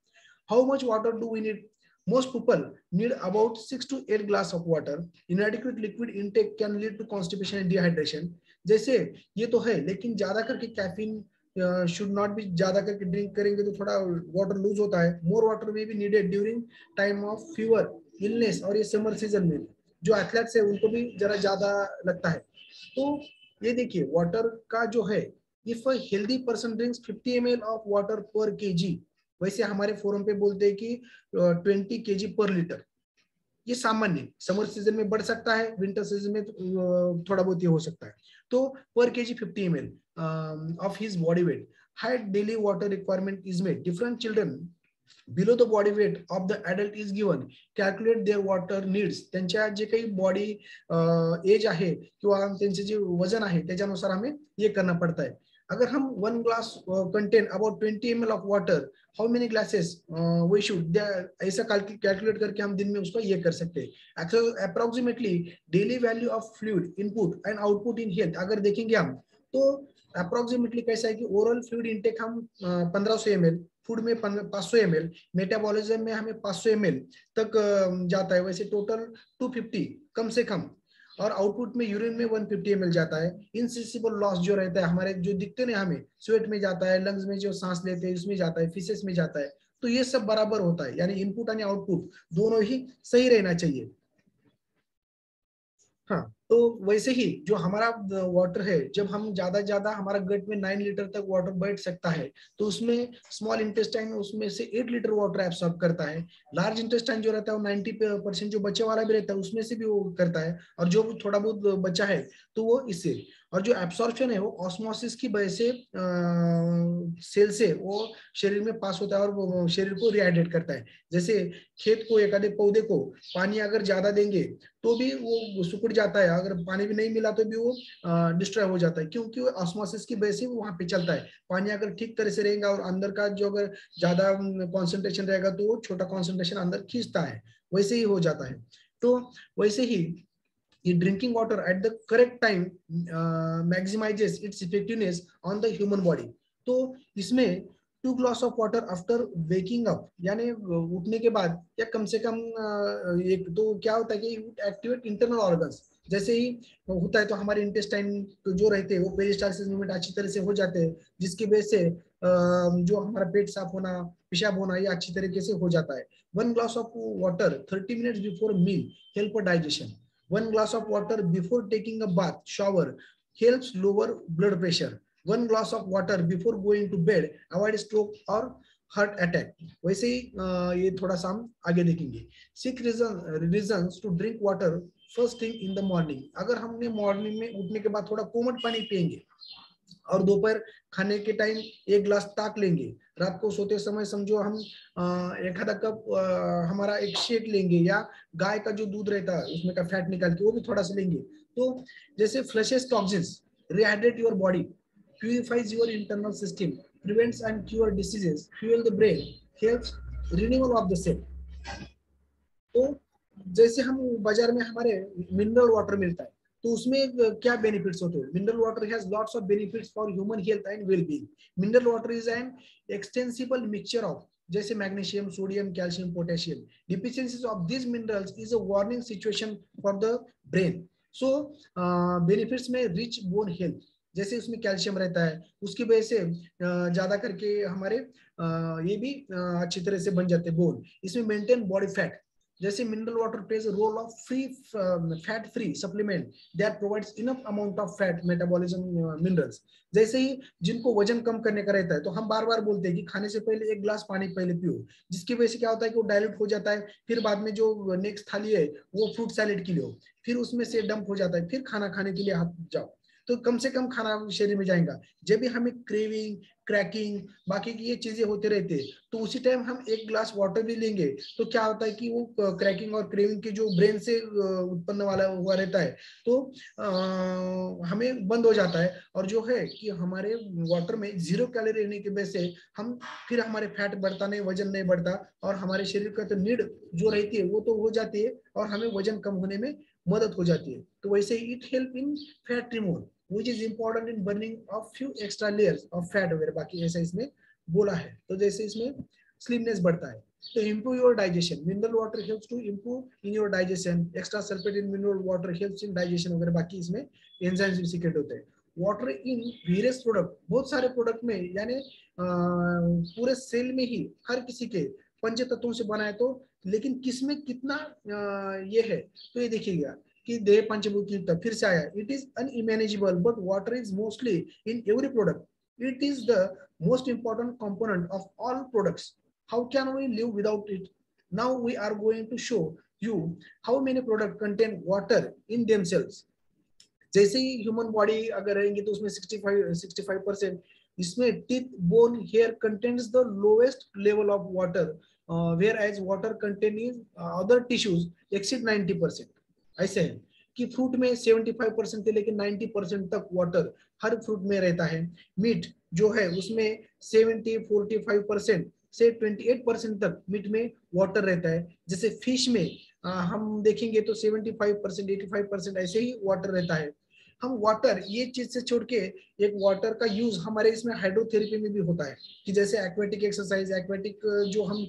How much water do we need? Most people need about 6 to 8 glass of water. Inadequate liquid intake can lead to constipation and dehydration. जैसे ये तो है, लेकिन ज्यादा करके कैफीन शुड नॉट बी, ज्यादा करके ड्रिंक करेंगे तो थोड़ा वाटर लूज होता है। More water may be needed during time of fever, illness, और ये समर सीजन में जो एथलेट्स है उनको भी जरा ज्यादा लगता है। तो ये देखिए वाटर का जो है, if a healthy person drinks 50 ml of water पर kg, वैसे हमारे फोरम पे बोलते हैं कि 20 kg पर लीटर, ये सामान्य समर सीजन में बढ़ सकता है, विंटर सीजन में थोड़ा बहुत ये हो सकता है। तो पर kg 50 ml of his body weight, high daily water requirement is made. Different children below the body weight of the adult is given, calculate their water needs. त्यांच्या जे काही बॉडी एज आहे किंवा त्यांचे जे वजन आहे त्याच्यानुसार हमें ये करना पड़ता है। अगर हम 1 glass contain about 20 ml of water, how many glasses we should, ऐसा कैलकुलेट करके हम दिन में उसको ये कर सकते हैं। Approximately daily value of fluid input and output in health अगर देखेंगे हम, तो अप्रोक्सीमेटली कैसा है कि ओरल फ्लूइड इनटेक हम 1500 ml, फूड में 500 ml, मेटाबॉलिज्म में हमें 500 ml तक जाता है, वैसे टोटल 250 कम से कम, और आउटपुट में यूरिन में 150 ml जाता है। इनसेंसिबल लॉस जो रहता है हमारे जो दिखते हैं हमें, स्वेट में जाता है, लंग्स में जो सांस लेते हैं उसमें जाता है, फिसेस में जाता है, तो ये सब बराबर होता है, यानी इनपुट और आउटपुट दोनों ही सही रहना चाहिए। हाँ, तो वैसे ही जो हमारा वाटर है, जब हम ज्यादा हमारा गट में 9 लीटर तक वाटर बैठ सकता है, तो उसमें स्मॉल इंटेस्टाइन उसमें से 8 लीटर वाटर एब्सॉर्ब करता है। लार्ज इंटेस्टाइन जो रहता है वो 90% जो बचे वाला भी रहता है उसमें से भी वो करता है, और जो थोड़ा बहुत बचा है तो वो इससे, और जो एब्सॉर्प्शन है वो ऑस्मोसिस की वजह से सेल से वो शरीर में पास होता है और वो शरीर को रिहाइड्रेट करता है। जैसे खेत को, एक आधे पौधे को पानी अगर ज्यादा देंगे तो भी वो सुकड़ जाता है, अगर पानी भी नहीं मिला तो भी वो डिस्ट्रॉय हो जाता है, क्योंकि ऑस्मोसिस की वजह से वो वहां पे चलता है। पानी अगर ठीक तरह से रहेगा और अंदर का जो अगर ज्यादा कॉन्सेंट्रेशन रहेगा तो वो छोटा कॉन्सेंट्रेशन अंदर खींचता है, वैसे ही हो जाता है। तो वैसे ही ये drinking water at the correct time maximises its effectiveness on the human body. तो इसमें 2 glass of water after waking up, यानी उठने के बाद, या कम से कम एक, तो क्या होता है कि एक्टिवेट इंटरनल ऑर्गन्स, जैसे ही होता है तो हमारे इंटेस्टाइन तो जो रहते हैं वो पेरिस्टालसिस मूवमेंट अच्छी तरह से हो जाते हैं, जिसकी वजह से जो हमारा पेट साफ होना, पेशाब होना, ये अच्छी तरीके से हो जाता है। 1 glass of water 30 minutes before meal help digestion. 1 glass of water before taking a bath, shower helps lower blood pressure. 1 glass of water before going to bed avoid stroke or heart attack. वैसे ही ये थोड़ा सा हम आगे देखेंगे। 6 reasons to drink water first thing in the morning. अगर हमने मॉर्निंग में उठने के बाद थोड़ा कोमट पानी पियेंगे, और दोपहर खाने के टाइम 1 ग्लास ताक लेंगे, रात को सोते समय समझो हम एक आधा कप हमारा एक शेक लेंगे, या गाय का जो दूध रहता है उसमें का फैट निकाल के वो भी थोड़ा सा लेंगे, तो जैसे flushes toxins, rehydrate your body, purifies your internal system, prevents and cure diseases, fuel the brain, helps renewal of the cell. तो जैसे हम बाजार में हमारे मिनरल वाटर मिलता है, तो उसमें क्या बेनिफिट्स होते हैं? Mineral water has lots of benefits for human health and well being. Mineral water is an extensible mixture of जैसे magnesium, sodium, calcium, potassium. Deficiencies of these minerals is a warning situation for the brain. So benefits में rich bone health, जैसे उसमें calcium रहता है, उसकी वजह से ज्यादा करके हमारे ये भी अच्छी तरह से बन जाते हैं बोन। इसमें मेंटेन बॉडी फैट, जैसे mineral water plays role of free fat free supplement that provides enough amount of fat metabolism minerals. जैसे ही जिनको वजन कम करने का रहता है, तो हम बार बार बोलते हैं कि खाने से पहले 1 गिलास पानी पहले पियो, जिसकी वजह से क्या होता है कि वो डायल्यूट हो जाता है। फिर बाद में जो नेक्स्ट थाली है वो फ्रूट सैलेड की लो, फिर उसमें से डंप हो जाता है, फिर खाना खाने के लिए हाथ जाओ, तो कम से कम खाना शरीर में जाएगा। जब भी हमें क्रेविंग, क्रैकिंग, बाकी की ये चीजें होते रहते हैं, तो उसी टाइम हम 1 गिलास वाटर भी लेंगे, तो क्या होता है कि वो क्रैकिंग और क्रेविंग की जो ब्रेन से उत्पन्न वाला हुआ रहता है, तो हमें बंद हो जाता है। और जो है कि हमारे वाटर में 0 कैलोरी रहने की वजह से हम फिर हमारे फैट बढ़ता नहीं, वजन नहीं बढ़ता, और हमारे शरीर का तो नीड जो रहती है वो तो हो जाती है, और हमें वजन कम होने में मदद हो जाती है। तो वैसे it help in fat removal which is important in burning of few extra layers of fat वगैरह, बाकी ऐसा इसमें बोला है। तो जैसे इसमें स्लिमनेस बढ़ता है, तो improve your digestion, mineral water helps to improve in your digestion, extra sulfate in mineral water helps in digestion वगैरह, बाकी इसमें एंजाइम्स भी सीक्रेट होते हैं। वाटर इन वेरियस प्रोडक्ट, बहुत सारे प्रोडक्ट में, यानी पूरे सेल में ही हर किसी के पंच तत्वों से बना है, तो लेकिन किसमें कितना ये है, तो ये देखिएगा कि देह पंचभूत युक्त, फिर से आया, it is unmanageable but water is mostly in every product, it is the most important component of all products, how can we live without it? Now we are going to show you how many product contain water in themselves. जैसे ही human body अगर रहेंगे तो उसमें 65% इसमें teeth, bone, hair contains the lowest level of water, whereas water content in other tissues exceed 90%। ऐसे है कि फ्रूट में 75% से लेकर 90% तक वाटर हर फ्रूट में रहता है। मीट जो है उसमें 45% से 28% तक मीट में वाटर रहता है। जैसे फिश में हम देखेंगे तो 75%, 85% ऐसे ही वाटर रहता है। हम वाटर ये चीज से छोड़ के एक वाटर का यूज हमारे इसमें हाइड्रोथेरेपी में भी होता है, कि जैसे एक्वेटिक एक्सरसाइज, एक्वेटिक जो हम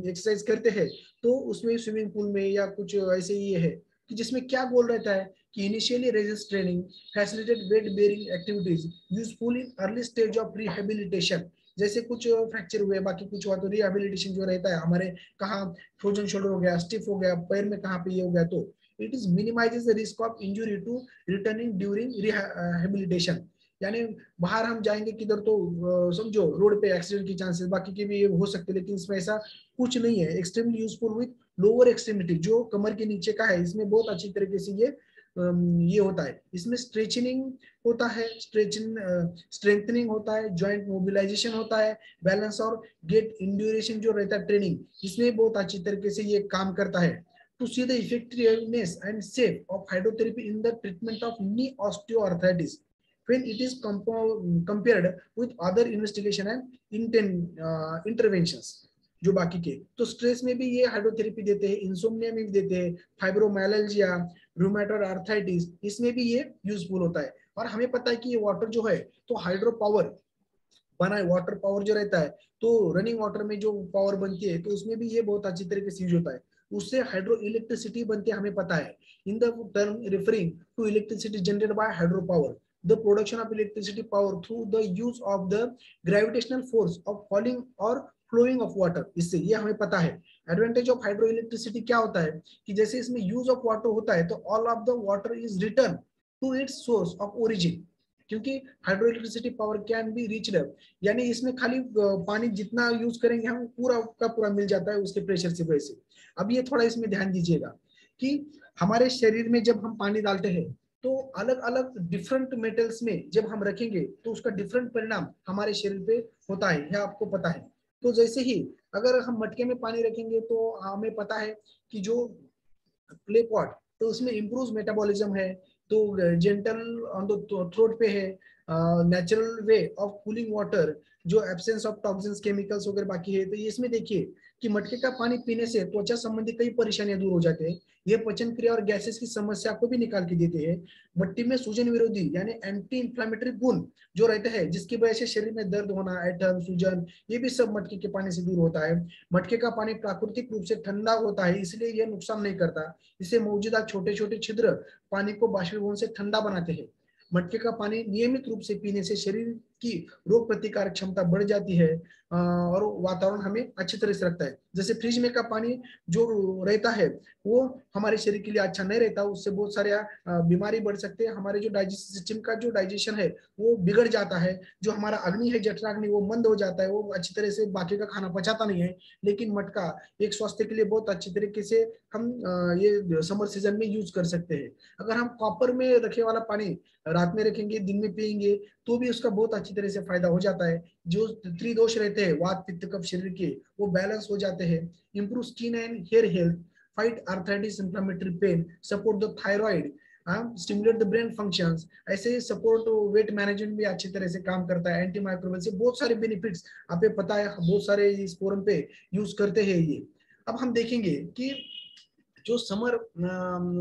एक्सरसाइज करते हैं, तो उसमें स्विमिंग पूल में या कुछ ऐसे ही है कि जिसमें क्या गोल रहता है कि initially resist training, facilitate weight bearing activities, useful in early stage of rehabilitation. जैसे कुछ फ्रैक्चर हुए, बाकी कुछ हुआ, तो रिहेबिलिटेशन जो रहता है हमारे, कहाँ फ्रोजन शोल्डर हो गया, स्टिफ हो गया, पैर में कहाँ पे ये हो गया, तो it is minimises the risk of injury to returning during rehabilitation. यानी बाहर हम जाएंगे किधर तो समझो रोड पे एक्सीडेंट की चांसेस बाकी के भी हो सकते हैं, लेकिन इसमें ऐसा कुछ नहीं है। Extremely useful with lower extremity, जो कमर के नीचे का है, इसमें बहुत अच्छी तरीके से ये होता है। इसमें स्ट्रेचनिंग होता है, स्ट्रेंथनिंग होता है, जॉइंट मोबिलाइजेशन होता है, बैलेंस और गेट इंड्यूरेशन जो रहता है ट्रेनिंग, इसमें बहुत अच्छी तरीके से ये काम करता है। To see the effectiveness and safe of hydrotherapy in the treatment of knee osteoarthritis when it is compared with other investigation and interventions जो बाकी के, तो स्ट्रेस में भी ये हाइड्रोथेरेपी देते हैं, इंसोम्निया में भी देते हैं, फाइब्रोमाइल्जिया, रूमेटॉइड आर्थराइटिस, इसमें भी ये यूजफुल होता है। और हमें पता है कि ये वाटर जो है तो हाइड्रो पावर बना है, वाटर पावर जो रहता है, तो रनिंग वाटर में जो पावर बनती है, तो उसमें भी ये बहुत अच्छी तरीके से यूज होता है। उससे हाइड्रो इलेक्ट्रिसिटी बनती है, हमें पता है। In the term referring to electricity generated by hydro power, the production of electricity power through the use of the gravitational force of falling और फ्लोइंग ऑफ वाटर, इससे ये हमें पता है। एडवांटेज ऑफ हाइड्रो इलेक्ट्रिसिटी क्या होता है कि जैसे इसमें यूज ऑफ वाटर होता है, तो all of the water is return to its source of origin, क्योंकि hydroelectricity power can be reached, यानी इसमें खाली पानी जितना यूज करेंगे हम पूरा का पूरा मिल जाता है उसके प्रेशर से वैसे। अब ये थोड़ा इसमें ध्यान दीजिएगा कि हमारे शरीर में जब हम पानी डालते हैं, तो अलग अलग डिफरेंट मेटल्स में जब हम रखेंगे तो उसका डिफरेंट परिणाम हमारे शरीर पे होता है, यह आपको पता है। तो जैसे ही अगर हम मटके में पानी रखेंगे, तो हमें पता है कि जो क्ले पॉट, तो उसमें इम्प्रूव मेटाबॉलिज्म है, तो जेंटल ऑन द थ्रोट पे है, natural way of cooling water, जो एब्सेंस ऑफ टॉक्सिन्स, केमिकल्स वगैरह बाकी है, तो ये इसमें देखिए कि मटके का पानी पीने से त्वचा संबंधी कई परेशानियां दूर हो जाते हैं। ये पचन क्रिया और गैसेस की समस्या को भी निकाल के देते हैं। मट्टी में सूजन विरोधी यानी एंटी इंफ्लेमेटरी गुण जो रहते हैं, जिसकी वजह से शरीर में दर्द होना, ऐंठन, सूजन, ये भी सब मटके के पानी से दूर होता है। मटके का पानी प्राकृतिक रूप से ठंडा होता है, इसलिए यह नुकसान नहीं करता। इसे मौजूदा छोटे छोटे छिद्र पानी को बाष्पीभवन से ठंडा बनाते हैं। मटके का पानी नियमित रूप से पीने से शरीर की रोग प्रतिकारक क्षमता बढ़ जाती है और वातावरण हमें अच्छी तरह से रखता है। जैसे फ्रिज में का पानी जो रहता है वो हमारे शरीर के लिए अच्छा नहीं रहता, उससे बहुत सारे बीमारी बढ़ सकते हैं। हमारे जो डाइजेस्टिव सिस्टम का जो डाइजेशन है वो बिगड़ जाता है। जो हमारा अग्नि है, जठराग्नि, वो मंद हो जाता है, वो अच्छी तरह से बाकी का खाना पचाता नहीं है। लेकिन मटका एक स्वास्थ्य के लिए बहुत अच्छी तरीके से हम ये समर सीजन में यूज कर सकते हैं। अगर हम कॉपर में रखे वाला पानी रात में रखेंगे, दिन में पियेंगे, तो भी उसका बहुत अच्छी तरह से फायदा हो जाता है। जो त्रिदोष रहते हैं वात पित्त कफ शरीर के, वो बैलेंस हो जाते हैं। Improve skin and hair health, fight arthritis, inflammatory pain, support the thyroid, stimulate the brain functions, ऐसे सपोर्ट वेट मैनेजमेंट भी अच्छी तरह से काम करता है। एंटी माइक्रोबियल से बहुत सारे बेनिफिट्स आपको पता है, बहुत सारे इस फोरम पे यूज करते हैं ये। अब हम देखेंगे कि जो समर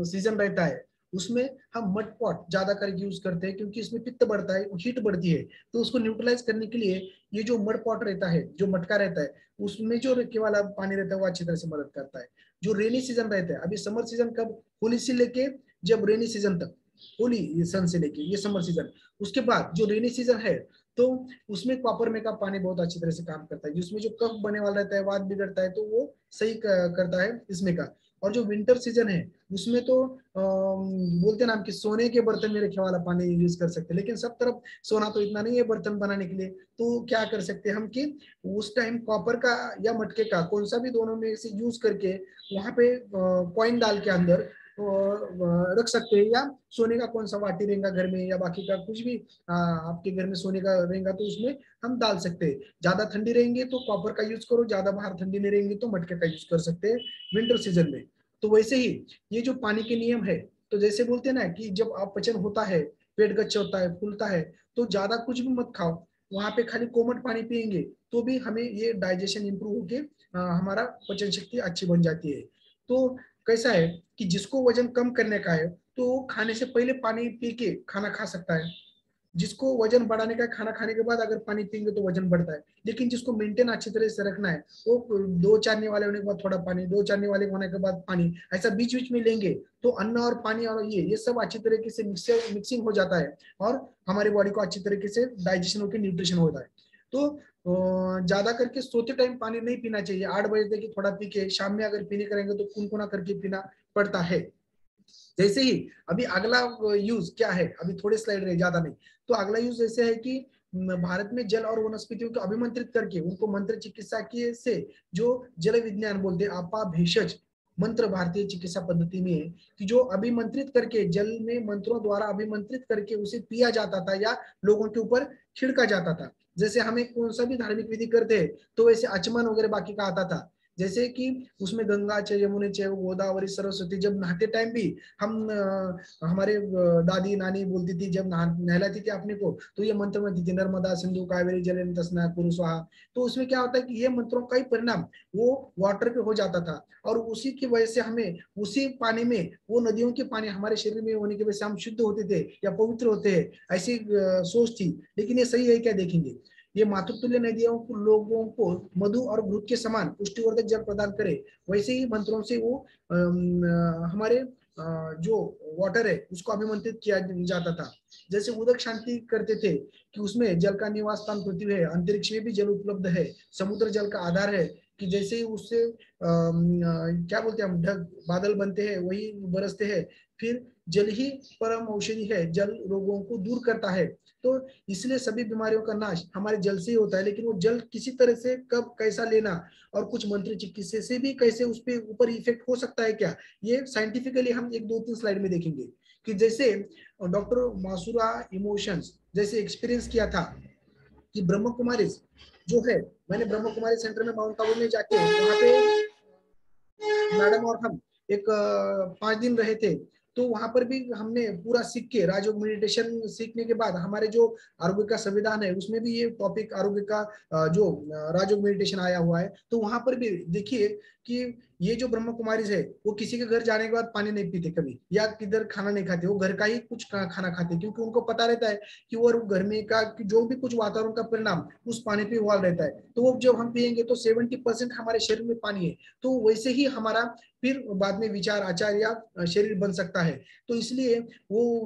सीजन रहता है उसमें हम मड पॉट ज्यादा करके यूज करते हैं, क्योंकि इसमें पित्त बढ़ता है, हीट बढ़ती है। तो उसको न्यूट्रलाइज करने के लिए ये जो मड पॉट रहता है, जो मटका रहता है, उसमें जो रखे वाला पानी रहता है वो अच्छी तरह से मदद करता है। जो रेनी सीजन रहता है, अभी समर सीजन कब, होली से लेके जब रेनी सीजन तक, होली सन से लेके ये समर सीजन, उसके बाद जो रेनी सीजन है तो उसमें कॉपर में का पानी बहुत अच्छी तरह से काम करता है। जिसमें जो कफ बने वाला रहता है, वात बिगड़ता है, तो वो सही करता है इसमें का। और जो विंटर सीजन है उसमें तो बोलते ना हम कि सोने के बर्तन में रखे वाला पानी यूज कर सकते हैं, लेकिन सब तरफ सोना तो इतना नहीं है बर्तन बनाने के लिए। तो क्या कर सकते हैं हम कि उस टाइम कॉपर का या मटके का कोई सा भी दोनों में से यूज करके वहां पे कॉइन डाल के अंदर रख सकते हैं। या सोने का कौन सा वाटी रहेगा घर में, या बाकी का कुछ भी आपके घर में सोने का रहेगा तो उसमें हम डाल सकते हैं। ज्यादा ठंडी रहेंगे तो कॉपर का यूज करो, ज्यादा बाहर ठंडी नहीं रहेंगी तो मटके का यूज कर सकते हैं विंटर सीजन में। तो वैसे ही ये जो पानी के नियम है, तो जैसे बोलते हैं ना कि जब अपचन होता है, पेट गच्चा होता है, फूलता है, तो ज्यादा कुछ भी मत खाओ, वहां पे खाली कोमट पानी पियेंगे तो भी हमें ये डाइजेशन इंप्रूव होके हमारा पचन शक्ति अच्छी बन जाती है। तो कैसा है कि जिसको वजन कम करने का है तो खाने से पहले पानी पी के खाना खा सकता है। जिसको वजन बढ़ाने का, खाना खाने के बाद अगर पानी पीएंगे तो वजन बढ़ता है। लेकिन जिसको मेंटेन अच्छी तरह से रखना है वो दो चारने वाले होने के बाद थोड़ा पानी, दो चारने वाले होने के बाद पानी, ऐसा बीच बीच में लेंगे तो अन्न और पानी और ये सब अच्छी तरीके से मिक्सिंग हो जाता है और हमारी बॉडी को अच्छी तरीके से डाइजेशन होकर न्यूट्रिशन होता है। तो ज्यादा करके सोते टाइम पानी नहीं पीना चाहिए। 8 बजे तक थोड़ा पी के शाम में अगर पीने करेंगे तो कुनकुना करके पीना पड़ता है। जैसे ही अभी अगला यूज क्या है, अभी थोड़े स्लाइड रहे, ज्यादा नहीं। तो अगला यूज ऐसे है कि भारत में जल और वनस्पतियों को अभिमंत्रित करके उनको मंत्र चिकित्सा के से जो जल विज्ञान बोलते हैं, आपा भेषज मंत्र भारतीय चिकित्सा पद्धति में है कि जो अभिमंत्रित करके जल में मंत्रों द्वारा अभिमंत्रित करके उसे पिया जाता था या लोगों के ऊपर छिड़का जाता था। जैसे हमें कौन सा भी धार्मिक विधि करते हैं तो वैसे आचमन वगैरह बाकी का आता था। जैसे कि उसमें गंगा चाहे यमुना चाहे गोदावरी सरस्वती, जब नहाते टाइम भी हम हमारे दादी नानी बोलती थी जब नहलाती थी अपने को, तो ये मंत्र में थी नर्मदा सिंधु कावेरी जलेन तस्ना कुरु स्वाहा। तो उसमें क्या होता है कि ये मंत्रों का ही परिणाम वो वाटर पे हो जाता था और उसी की वजह से हमें उसी पानी में, वो नदियों के पानी हमारे शरीर में होने की वजह से हम शुद्ध होते थे या पवित्र होते हैं, ऐसी सोच थी। लेकिन ये सही है क्या, देखेंगे। ये मातृतुल्य नदियों को लोगों को मधु और घृत के समान पुष्टिवर्धक जल प्रदान करे, वैसे ही मंत्रों से वो हमारे जो वाटर है उसको अभिमंत्रित किया जाता था। जैसे उदक शांति करते थे कि उसमें जल का निवास स्थान पृथ्वी है, अंतरिक्ष में भी जल उपलब्ध है, समुद्र जल का आधार है, कि जैसे ही उससे क्या बोलते हैं हम, ढग बादल बनते हैं वही बरसते हैं। फिर जल ही परम औषधि है, जल रोगों को दूर करता है। तो इसलिए सभी बीमारियों का नाश हमारे जल से ही होता है। लेकिन वो जल किसी तरह से कब कैसा लेना और कुछ मंत्र चिकित्सा से भी कैसे उस पे ऊपर इफेक्ट हो सकता है क्या, ये साइंटिफिकली हम 1-2-3 स्लाइड में देखेंगे। कि जैसे डॉक्टर मासुरा इमोशंस जैसे एक्सपीरियंस किया था कि ब्रह्म कुमारी जो है, मैंने ब्रह्म कुमारी सेंटर में माउंट आबू में जाके वहां पे मैडम और हम एक 5 दिन रहे थे। तो वहां पर भी हमने पूरा सीख के राजयोग मेडिटेशन सीखने के बाद हमारे जो आरोग्य का संविधान है उसमें भी ये टॉपिक आरोग्य का जो राजयोग मेडिटेशन आया हुआ है। तो वहां पर भी देखिए कि ये जो ब्रह्म कुमारी है वो किसी के घर जाने के बाद पानी नहीं पीते कभी, या किधर खाना नहीं खाते, वो घर का ही कुछ खाना खाते, क्योंकि उनको पता रहता है कि वो घर में का जो भी कुछ वातावरण का परिणाम उस पानी पे हुआ रहता है। तो वो जब हम पियेंगे तो 70% हमारे शरीर में पानी है, तो वैसे ही हमारा फिर बाद में विचार आचार या शरीर बन सकता है। तो इसलिए वो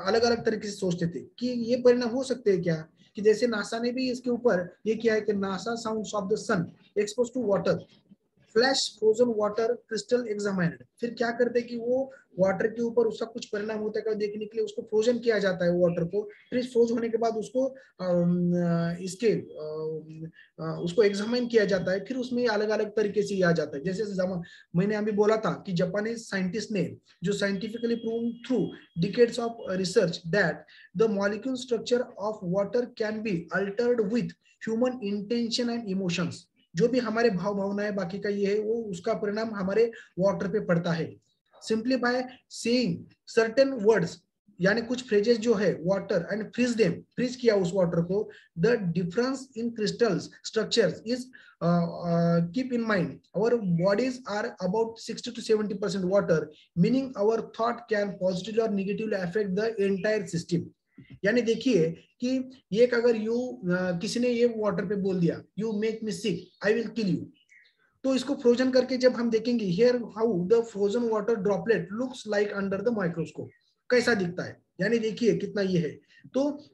अलग अलग तरीके से सोचते थे कि ये परिणाम हो सकते हैं क्या, कि जैसे नासा ने भी इसके ऊपर ये किया है कि NASA sounds of the sun expose to water flash frozen water crystal examined. फिर क्या करते हैं कि वो वाटर के ऊपर उसका कुछ परिणाम होता है देखने के लिए उसको फ्रोजन किया जाता है वाटर को, फिर फ्रोज होने के बाद उसको उसको एग्जामाइन किया जाता है, फिर उसमें अलग अलग तरीके से आ जाता है। जैसे मैंने अभी बोला था कि जापानीज साइंटिस्ट ने जो scientifically prove through decades of research that the molecule structure of water can be altered with human intention and emotions. जो भी हमारे भाव भावनाएं बाकी का ये है वो उसका परिणाम हमारे वाटर पे पड़ता है। Simply by saying certain words, यानी कुछ फ्रेजेस जो है वाटर एंड फ्रीज किया उस वाटर को, the difference in crystals structures is keep in mind our bodies are about 60 to 70% water, meaning our thought can positively और negatively affect the entire system. यानी देखिए कि एक अगर किसी ने ये वाटर पे बोल दिया you make me sick I will kill you, तो इसको फ्रोजन करके जब हम देखेंगे here how the frozen water droplet looks like under the microscope, कैसा दिखता है, यानी देखिए कितना ये है। तो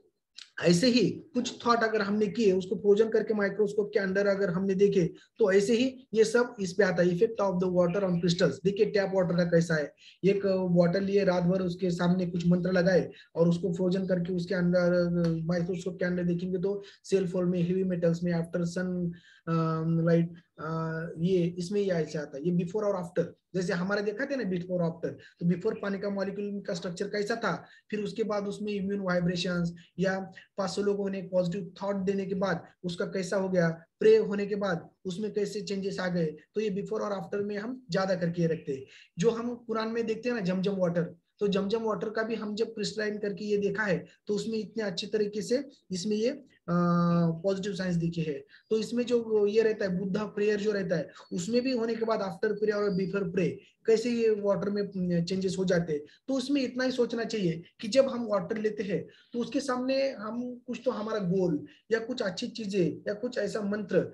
ऐसे ही कुछ थॉट अगर हमने किए उसको फ्रोजन करके माइक्रोस्कोप के अंदर अगर हमने देखे तो ऐसे ही ये सब इस पे आता है, effect of the water on crystals. देखिए टैप वाटर का कैसा है, एक वाटर लिए रात भर उसके सामने कुछ मंत्र लगाए और उसको फ्रोजन करके उसके अंदर माइक्रोस्कोप के अंदर देखेंगे तो सेल फॉल में हेवी मेटल्स में आफ्टर सन लाइट ये इसमें ये ऐसा आता है। ये बिफोर और आफ्टर, जैसे हमारे देखा थे ना बिफोर आफ्टर, तो बिफोर पानी का मॉलिक्यूल का स्ट्रक्चर कैसा था, फिर उसके बाद उसमें इम्यून वाइब्रेशंस या 500 लोगों ने पॉजिटिव थॉट देने के बाद उसका कैसा हो गया, प्रे होने के बाद उसमें कैसे चेंजेस आ गए। तो ये बिफोर और आफ्टर में हम ज्यादा करके रखते हैं। जो हम कुरान में देखते हैं ना जमजम वाटर, तो जमजम वाटर का भी हम जब क्रिस्टलाइन करके ये देखा है तो उसमें इतने अच्छे तरीके से इसमें ये पॉजिटिव साइंस दिखे है। तो इसमें जो ये रहता है बुद्धा प्रेयर जो रहता है उसमें भी होने के बाद आफ्टर प्रे और बिफोर प्रे कैसे ये वाटर में चेंजेस हो जाते हैं। तो उसमें इतना ही सोचना चाहिए कि जब हम वाटर लेते हैं तो उसके सामने हम कुछ तो हमारा गोल या कुछ अच्छी चीजें या कुछ ऐसा मंत्र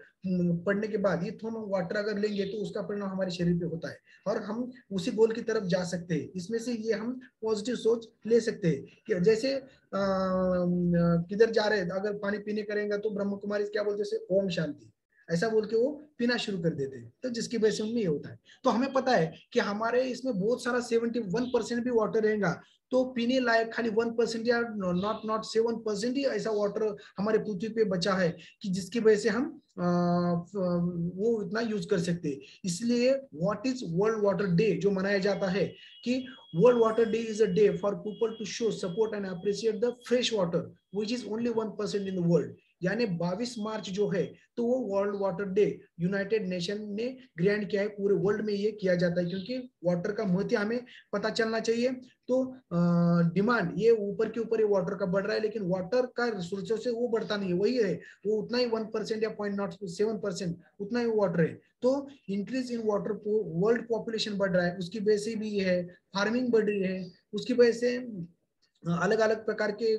पढ़ने के बाद ये तो हम वाटर अगर लेंगे तो उसका परिणाम हमारे शरीर पे होता है और हम उसी गोल की तरफ जा सकते हैं। इसमें से ये हम पॉजिटिव सोच ले सकते हैं कि जैसे किधर जा रहे हैं अगर पानी पीने करेंगे तो ब्रह्म कुमारी क्या बोलते हैं ओम शांति ऐसा बोल के वो पीना शुरू कर देते हैं, तो जिसकी वजह से उनमें ये होता है। तो हमें पता है कि हमारे इसमें बहुत सारा 71% भी वाटर रहेगा, तो पीने लायक खाली 1% या नॉट 7% ही ऐसा वाटर हमारे पृथ्वी पे बचा है कि जिसकी वजह से हम वो इतना यूज कर सकते हैं। इसलिए what is world water day जो मनाया जाता है कि world water day is a day for people to show support and appreciate the fresh water which is only 1% in the world. यानी 22 मार्च जो है तो वो world water day United Nation ने ग्रैंड किया है, पूरे वर्ल्ड में ये किया जाता है क्योंकि वाटर का महत्व हमें पता चलना चाहिए। तो डिमांड ये ऊपर के ऊपर ये वाटर का बढ़ रहा है लेकिन वाटर का रिसोर्सेज से वो बढ़ता नहीं है, वही है वो उतना ही 1% या 0.07% उतना ही वाटर है। तो increase in water world population बढ़ रहा है उसकी वजह से भी ये है, फार्मिंग बढ़ रही है उसकी वजह से अलग अलग प्रकार के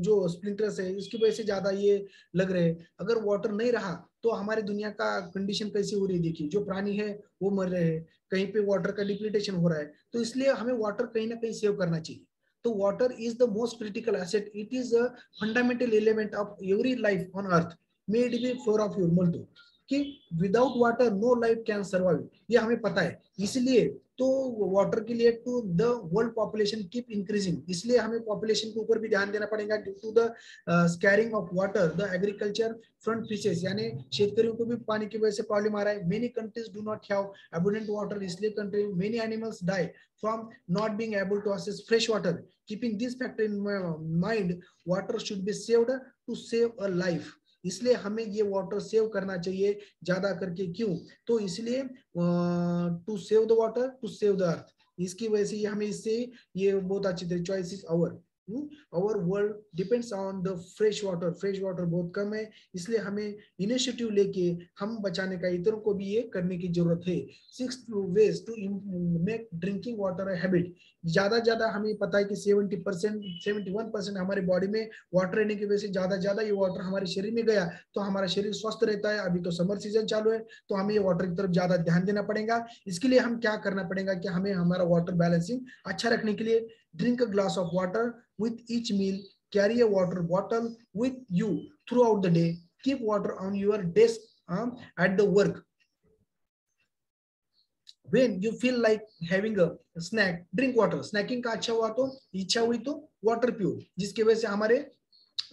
जो स्प्रिंकलर्स है इसकी वजह से ज्यादा ये लग रहे हैं। अगर वाटर नहीं रहा तो हमारी दुनिया का कंडीशन कैसी हो रही है, देखिए जो प्राणी है वो मर रहे हैं, कहीं पे वाटर का डिप्लीटेशन हो रहा है। तो इसलिए हमें वाटर कहीं ना कहीं सेव करना चाहिए। तो water is the most critical asset, it is a fundamental element of every life on earth, may it be floor of your motto, कि without water no life can survive, ये हमें पता है। इसलिए तो वाटर के लिए to the world population keep increasing, इसलिए हमें पॉपुलेशन के ऊपर भी ध्यान देना पड़ेगा due to the scaring of water the agriculture front fishes, यानी शेतकरियों को भी पानी की वजह से प्रॉब्लम आ रहा है। Many countries do not have abundant water, इसलिए country many animals die from not being able to access fresh water. Keeping this factor in mind water should be saved to save a life, इसलिए हमें ये water save करना चाहिए ज्यादा करके। क्यों? तो इसलिए to save the water to save the earth, इसकी वजह से हमें इससे ये बहुत अच्छी तरह choice is our world depends on the fresh water बहुत कम है, इसलिए हमें इनिशिएटिव लेके हम बचाने का, इतरों को भी ये करने की जरूरत है। 6 ways to make drinking water a habit। ज्यादा हमें पता है कि 70% 71% हमारे बॉडी में वाटर रहने की वजह से ज्यादा ये वाटर हमारे शरीर में गया तो हमारा शरीर स्वस्थ रहता है। अभी तो समर सीजन चालू है तो हमें ये वाटर की तरफ ज्यादा ध्यान देना पड़ेगा। इसके लिए हम क्या करना पड़ेगा कि हमें हमारा वाटर बैलेंसिंग अच्छा रखने के लिए drink a glass of water with each meal, carry a water bottle with you throughout the day, keep water on your desk at the work, when you feel like having a snack, drink water। Snacking का अच्छा हुआ तो इच्छा हुई तो water पियो, जिसकी वजह से हमारे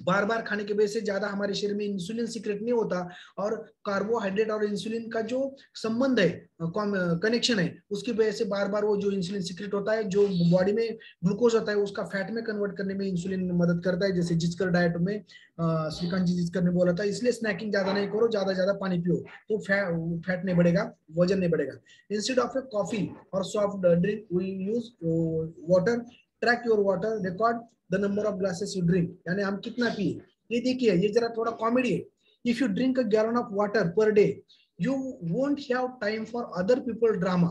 बार बार खाने की वजह से ज्यादा हमारे शरीर में इंसुलिन सीक्रेट नहीं होता और कार्बोहाइड्रेट और इंसुलिन का जो संबंध है, कनेक्शन है, उसकी वजह से बार बार वो जो इंसुलिन सीक्रेट होता है, जो बॉडी में ग्लूकोज होता है उसका फैट में कन्वर्ट करने में इंसुलिन मदद करता है, जैसे जिसकर डाइट में श्रीकांत जी जिसकर ने बोला था। इसलिए स्नैकिंग ज्यादा नहीं करो, ज्यादा पानी पियो तो फैट नहीं बढ़ेगा, वजन नहीं बढ़ेगा। इंस्टेड ऑफ ए कॉफी और soft drink we use water. Track your water, record the number of glasses you drink, यानी हम कितना पिए। ये देखिए, ये जरा थोड़ा कॉमेडी है। If you drink a gallon of water per day you won't have time for other people drama,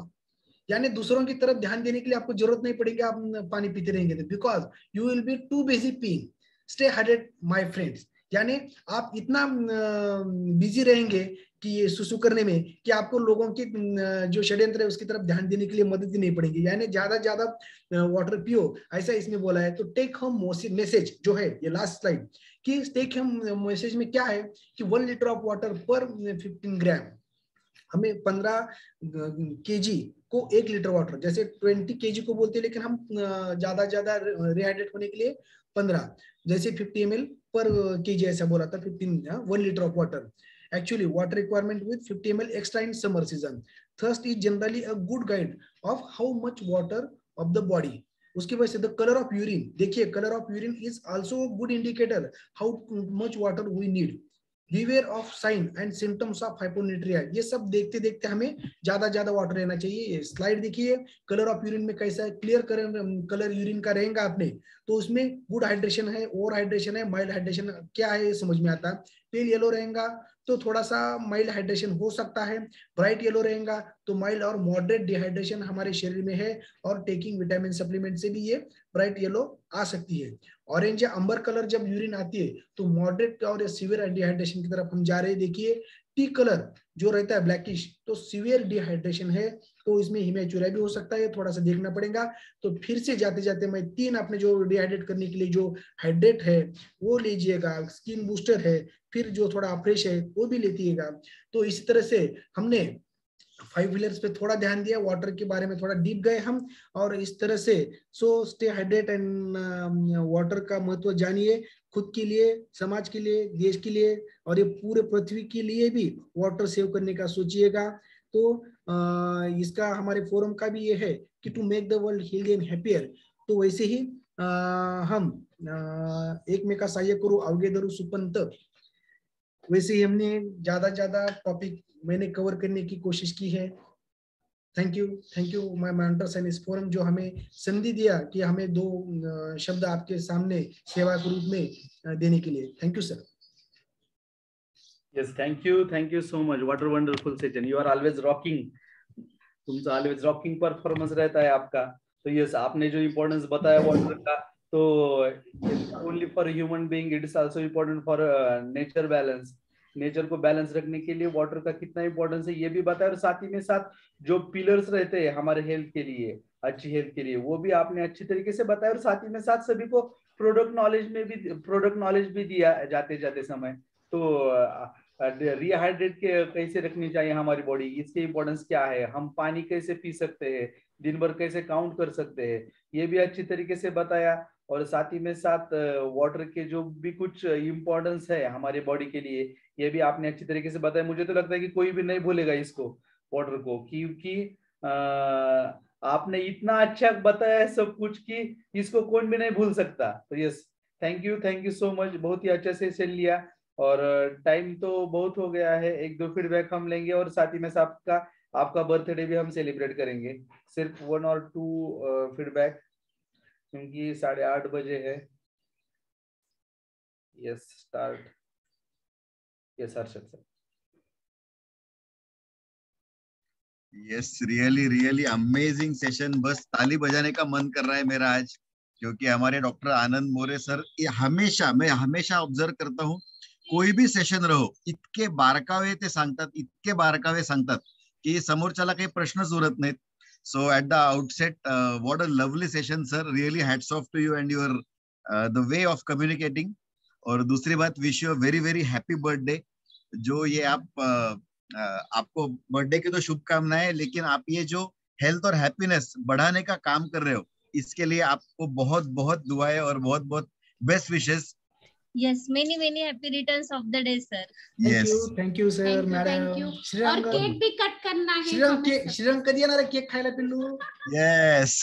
यानी दूसरों की तरफ ध्यान देने के लिए आपको जरूरत नहीं पड़ेगी, आप पानी पीते रहेंगे तो, because you will be too busy peeing. Stay hydrated my friends, यानी आप इतना बिजी रहेंगे कि ये सुसु करने में कि आपको लोगों की जो षड्यंत्र है उसकी तरफ ध्यान देने के लिए मदद ही नहीं पड़ेगी, यानी ज्यादा वाटर पियो, ऐसा इसमें बोला है। तो टेक होम मैसेज जो है ये लास्ट स्लाइड कि टेक होम मैसेज में क्या है कि 1 लीटर ऑफ वाटर पर 15 ग्राम, हमें 15 kg को 1 लीटर वाटर, जैसे 20 kg को बोलते हैं लेकिन हम ज्यादा रिहाइड्रेट होने के लिए 15, जैसे 50 ml पर kg ऐसा बोला था, 1 litre of water. Actually, water requirement with 50 ml extra in summer season. Thirst is generally a good guide of how much water of the body. उसकी वजह से the color of urine, देखिए color of urine is also a good indicator how much water we need. Beware of sign and symptoms of hyponatremia, ये सब देखते देखते हमें ज्यादा वाटर लेना चाहिए। स्लाइड देखिए, कलर ऑफ यूरिन में कैसा है, क्लियर कलर यूरिन का रहेगा आपने तो उसमें गुड हाइड्रेशन है, ओवर हाइड्रेशन है, माइल्ड हाइड्रेशन क्या है ये समझ में आता है। पेल येलो रहेगा तो थोड़ा सा माइल्ड हाइड्रेशन हो सकता है, ब्राइट येलो रहेगा तो माइल्ड और मॉडरेट डिहाइड्रेशन हमारे शरीर में है, और टेकिंग विटामिन सप्लीमेंट से भी ये ब्राइट येलो आ सकती है। ऑरेंज या अंबर कलर जब यूरिन आती है तो मॉडरेट और सीवियर डिहाइड्रेशन की तरफ हम जा रहे हैं। देखिए टी कलर जो रहता है ब्लैकिश तो सीवियर डिहाइड्रेशन है, तो इसमें हिमेचुरिया भी हो सकता है, थोड़ा सा देखना पड़ेगा। तो फिर से जाते जाते मैं 3 आपने जो डिहाइड्रेट करने के लिए जो हाइड्रेट है वो लीजिएगा, स्किन बूस्टर है, फिर जो थोड़ा फ्रेश है वो भी लेतीएगा। तो इसी तरह से हमने 5 पिलर्स पे थोड़ा ध्यान दिया, वाटर के बारे में थोड़ा डीप गए हम, और इस तरह से so stay hydrate and water का महत्व जानिए, खुद के लिए, समाज के लिए, देश के लिए और ये पूरे पृथ्वी के लिए भी वाटर सेव करने का सोचिएगा। तो इसका हमारे फोरम का भी ये है कि to make the world healthy and happier. तो वैसे ही हम एकमेका सहाय्य करू अवघे धरू सुपंत, वैसे ही हमने ज्यादा टॉपिक मैंने कवर करने की कोशिश की है। Thank you my mentors and इस फोरम जो हमें संधि दिया कि हमें 2 शब्द आपके सामने सेवा के रूप में देने के लिए। Thank you sir. Yes, thank you so much. What a wonderful session. You are always rocking. तुमचा always rocking performance रहता है आपका। तो yes, आपने जो importance बताया water का, तो only for human being, it is also important for nature balance. Nature को बैलेंस रखने के लिए वाटर का कितना इंपॉर्टेंस है ये भी बताया, और साथ ही में साथ जो पिलर्स रहते हैं हमारे हेल्थ के लिए, अच्छी हेल्थ के लिए, वो भी आपने अच्छी तरीके से बताया, और साथ ही में साथ सभी को प्रोडक्ट नॉलेज भी दिया जाते समय। तो रिहाइड्रेट के कैसे रखनी चाहिए हमारी बॉडी, इसके इंपॉर्टेंस क्या है, हम पानी कैसे पी सकते हैं, दिन भर कैसे काउंट कर सकते हैं, ये भी अच्छी तरीके से बताया। और साथ ही में साथ वाटर के जो भी कुछ इम्पोर्टेंस है हमारी बॉडी के लिए, ये भी आपने अच्छी तरीके से बताया। मुझे तो लगता है कि कोई भी नहीं भूलेगा इसको, वाटर को, क्योंकि आपने इतना अच्छा बताया है सब कुछ कि इसको कोई भी नहीं भूल सकता। तो yes, thank you so much, बहुत ही अच्छा सेशन लिया, और टाइम तो बहुत हो गया है, 1-2 फीडबैक हम लेंगे, और साथ ही में आपका आपका बर्थडे भी हम सेलिब्रेट करेंगे। सिर्फ 1 और 2 फीडबैक, क्योंकि 8:30 बजे है। Yes start. Yes Harshad sir. Yes really really amazing session. बस ताली बजाने का मन कर रहा है मेरा आज, क्योंकि हमारे डॉक्टर आनंद मोरे सर मैं हमेशा ऑब्झर्व करता हूँ, कोई भी सेशन रहो इतके बारकावे ते सांगतात, इतके बारकावे सांगतात की समोरच्याला काही प्रश्नच उरत नाहीत. So at the outset what a lovely session sir, really hats off to you and your the way of communicating. और दूसरी बात, wish you a very very happy birthday. जो ये आप आपको बर्थडे की तो शुभकामनाएं, लेकिन आप ये जो हेल्थ और हैप्पीनेस बढ़ाने का काम कर रहे हो, इसके लिए आपको बहुत बहुत दुआएं और बहुत बहुत best wishes. Yes, many happy returns of the day, sir. Yes thank you sir madam. Thank you. Shrirang और केक भी कट करना है श्रीरंग हमें, sir. श्रीरंग कधी येणार आहे केक खायला पिल्लू? Yes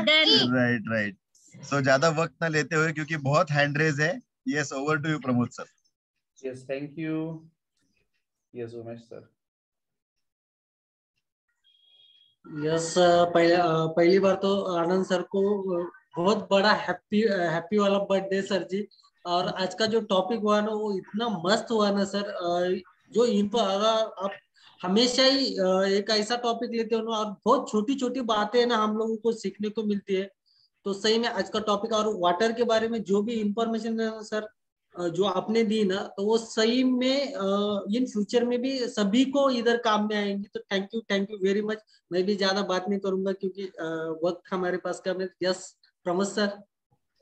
Done. Right right. So ज्यादा वक्त न लेते हुए, क्योंकि बहुत हैंड रेज है. Yes over to you Pramod sir. Yes thank you. Yes Umesh sir. Yes पहली बार तो आनंद सर को बहुत बड़ा हैप्पी वाला बर्थडे सर जी. और आज का जो टॉपिक हुआ ना वो इतना मस्त हुआ ना सर. जो इन पर अगर आप हमेशा ही एक ऐसा टॉपिक लेते हो ना और बहुत छोटी छोटी बातें ना हम लोगों को सीखने को मिलती है, तो सही में आज का टॉपिक और वाटर के बारे में जो भी इंफॉर्मेशन है सर जो आपने दी ना, तो वो सही में इन फ्यूचर में भी सभी को इधर काम में आएंगे. तो थैंक यू वेरी मच. मैं भी ज्यादा बात नहीं करूंगा क्योंकि वक्त हमारे पास कम है. Yes Pramod sir.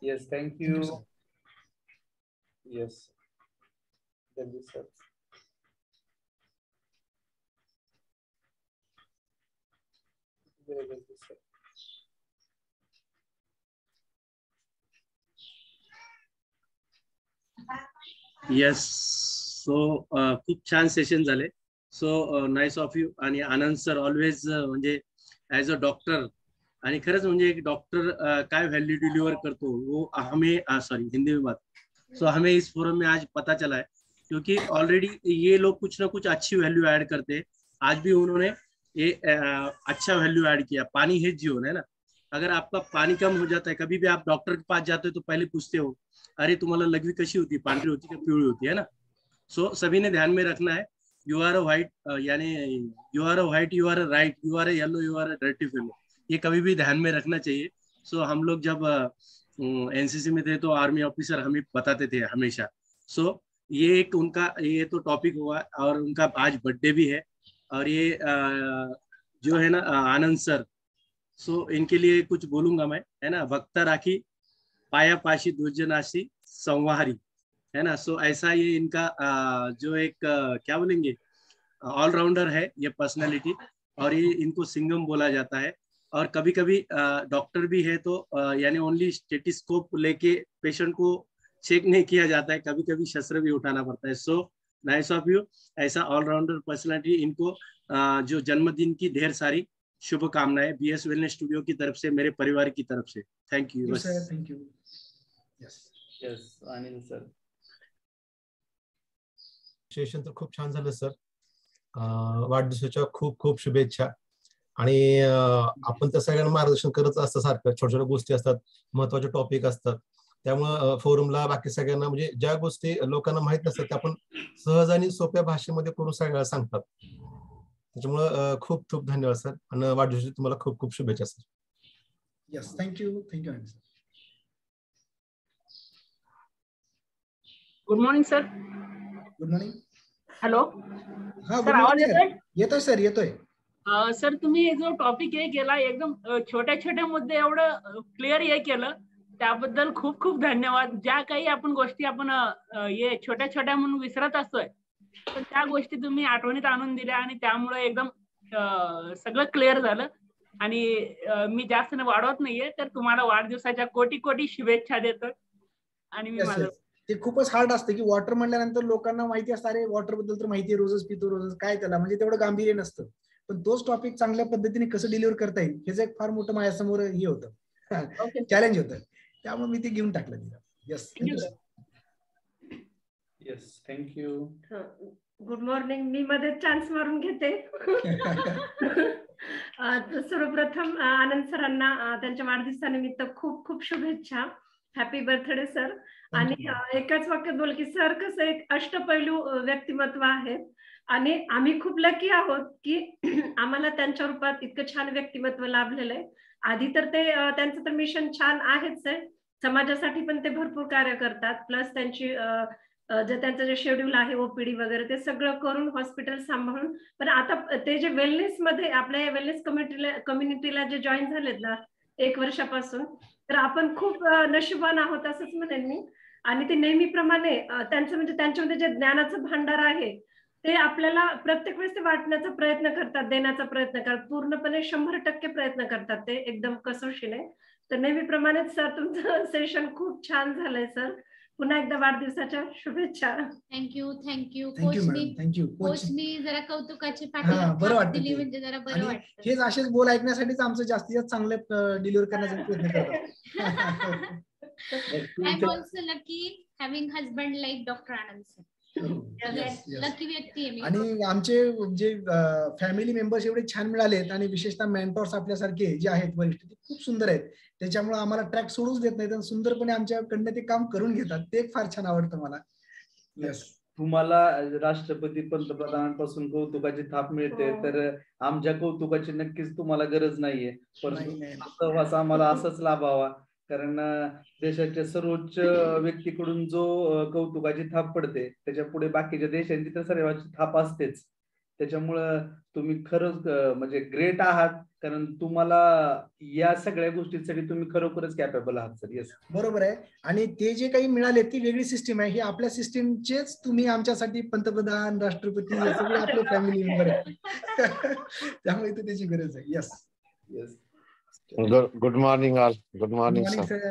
Yes thank you. Yes जल्दी सर. जल्दी सर. येस. सो खूप छान सेशन झाले. So nice of you. आणि आनंद सर ऑलवेज म्हणजे ऍज अ डॉक्टर, आणि खरंच म्हणजे एक डॉक्टर काय वैल्यू डिलीवर करतो वो हमें सॉरी हिंदी में बात. सो हमें इस फोरम में आज पता चला है, क्योंकि ऑलरेडी ये लोग कुछ ना कुछ अच्छी वैल्यू ऐड करते हैं. आज भी उन्होंने ये अच्छा वैल्यू ऐड किया. पानी है जीवन है ना. अगर आपका पानी कम हो जाता है, कभी भी आप डॉक्टर के पास जाते हो तो पहले पूछते हो अरे तुम्हाला लघवी कशी होती, पांढरी होती का पिवळी होती, है ना. सो सभी ने ध्यान में रखना है. यू आर अ व्हाइट, यानी you are a white, you are a right, you are a yellow, you are a dirty fellow. ये कभी भी ध्यान में रखना चाहिए. सो हम लोग जब एनसीसी में थे तो आर्मी ऑफिसर हमें बताते थे हमेशा. सो ये एक उनका ये तो टॉपिक हुआ, और उनका आज बर्थडे भी है. और ये जो है ना आनंद सर, सो इनके लिए कुछ बोलूंगा मैं, है ना. भक्ता राखी पायापाशी दुर्जनाशी संवारी, है ना. सो ऐसा ये इनका जो एक क्या बोलेंगे ऑलराउंडर है ये पर्सनालिटी. और ये इनको सिंगम बोला जाता है. और कभी कभी डॉक्टर भी है तो यानी ओनली स्टेटिस्कोप लेके पेशेंट को चेक नहीं किया जाता है, कभी कभी शस्त्र भी उठाना पड़ता है. So nice of you. ऐसा ऑलराउंडर पर्सनालिटी. इनको जो जन्मदिन की ढेर सारी शुभकामनाएं बीएस वेलनेस स्टूडियो की तरफ से, मेरे परिवार की तरफ से. Thank you. Thank you. Yes Anil sir. Session तर खूप छान झालं सर. वाढदिवसाच्या खूप खूप शुभेच्छा. आणि आपण त्या सगळ्यांना मार्गदर्शन करत असतं सारखं. छोट्या छोट्या गोष्टी असतात, महत्वाचे टॉपिक असतात. त्यामुळे फोरमला बाकी सगळ्यांना म्हणजे ज्या गोष्टी लोकांना माहित नसतात त्या आपण सहज आणि सोप्या भाषेमध्ये करून सगळ्यांना सांगतात. त्याच्यामुळे खूप खूप धन्यवाद सर. आणि वाढदिवसाची तुम्हाला खूप खूप शुभेच्छा sir. Yes thank you Anil sir. Good morning sir. Good morning. Hello हा सर, आवाज येतोय? येतोय सर येतोय. सर तुम्ही जो टॉपिक हे केला एकदम छोट्या छोट्या मुद्दे एवढं क्लिअर हे केलं, त्याबद्दल खूप खूप धन्यवाद. ज्या काही आपण गोष्टी आपण हे छोट्या छोट्या म्हणून विसरत असतोय, तर त्या गोष्टी तुम्ही आठवणीत आणून दिल्या आणि त्यामुळे एकदम सगळं क्लिअर झालं. आणि मी जास्त वाढवत नाहीये, तर तुम्हाला वाढदिवसाच्या कोटी कोटी शुभेच्छा देतो. आणि मी माझं ते खूपच हार्ड असतं की वॉटर म्हणल्यानंतर लोकांना माहिती असतं अरे वॉटर बद्दल तर माहिती आहे, रोजच पितो रोजच, काय त्याला म्हणजे तेवढं गांभीर्य नसतं. पण तोच टॉपिक चांगल्या पद्धतीने कसं डिलिव्हर करता येईल हेच एक फार मोठं माझ्यासमोर हे होतं, चॅलेंज होतं. त्यामुळे मी ते घेऊन टाकलं तिला. Yes thank you. Yes thank you. Good morning. मी मध्ये चान्स मारून घेते. सर्वप्रथम आनंद सरांना त्यांच्या वाढदिवसानिमित्त खूप खूप शुभेच्छा. Happy birthday sir. आणि एकाच वाक्यात बोल की सर कसं एक अष्टपैलू व्यक्तिमत्व आहे आणि आम्ही खूप लकी आहोत की आम्हाला त्यांच्या रूपात इतकं छान व्यक्तिमत्व लाभलेलं आहे. आधी तर ते त्यांचं तर मिशन छान आहेच आहे, समाजासाठी पण ते भरपूर कार्य करतात. प्लस त्यांची जे त्यांचं जे शेड्यूल आहे ओपीडी वगैरे ते सगळं करून हॉस्पिटल सांभाळून, पण आता ते जे वेलनेस मध्ये आपल्या वेलनेस कम्युनिटीला जे जॉईन झालेत ना 1 वर्षापासून, तर आपण खूप नशिबान आहोत असंच म्हणेन मी. आणि ते नेहमीप्रमाणे त्यांचं म्हणजे त्यांच्यामध्ये जे ज्ञानाचं भांडार आहे ते आपल्याला प्रत्येक वेळेस ते वाटण्याचा प्रयत्न करतात, देण्याचा प्रयत्न करतात. पूर्णपणे 100% प्रयत्न करतात ते एकदम कसोशीने. तर नेहमीप्रमाणेच सर तुमचं सेशन खूप छान झालंय सर. पुन्हा एकदा वाढदिवसाच्या शुभेच्छा. Thank you thank you. थँक्यू. कोचनी जरा कौतुकाची बरं पाठी वाटतं दिली ते. म्हणजे जरा बरं आणि वाटतं. हेच असेच बोल ऐकण्यासाठीच आमचं जास्तीत जास्त चांगलं डिलिव्हर करण्याचा प्रयत्न करतात. I'm also lucky having husband like Dr. Anand sir. Lucky व्यक्ती आहे मी. आणि आमचे जे फॅमिली मेंबर्स एवढे छान मिळालेत आणि विशेषतः मेंटॉर्स आपल्यासारखे जे आहेत वरिष्ठ ते खूप सुंदर आहेत. त्याच्यामुळे आम्हाला ट्रॅक सोडूच देत नाहीत आणि सुंदरपणे आमच्याकडनं ते काम करून घेतात. ते एक फार छान आवडतं मला. तुम्हाला राष्ट्रपती पंतप्रधानांपासून कौतुकाची थाप मिळते, तर आमच्या कौतुकाची नक्कीच तुम्हाला गरज नाहीये. परंतु सहवास आम्हाला असंच लाभावा, कारण देशाच्या सर्वोच्च व्यक्तीकडून जो कौतुकाची थाप पडते त्याच्या पुढे बाकीच्या देशांची तर सर्वांची थाप असतेच. त्याच्यामुळं तुम्ही खरंच म्हणजे ग्रेट आहात, कारण तुम्हाला या सगळ्या गोष्टींसाठी तुम्ही खरोखरच कॅपेबल आहात सर. येस, बरोबर आहे. आणि ते जे काही मिळाले ती वेगळी सिस्टीम आहे. ही आपल्या सिस्टीमचेच तुम्ही आमच्यासाठी पंतप्रधान, राष्ट्रपती हे सगळे आपले फॅमिली मेंबर आहेत. त्यामुळे तर त्याची गरज आहे. Yes yes. Good morning all. Good morning sir.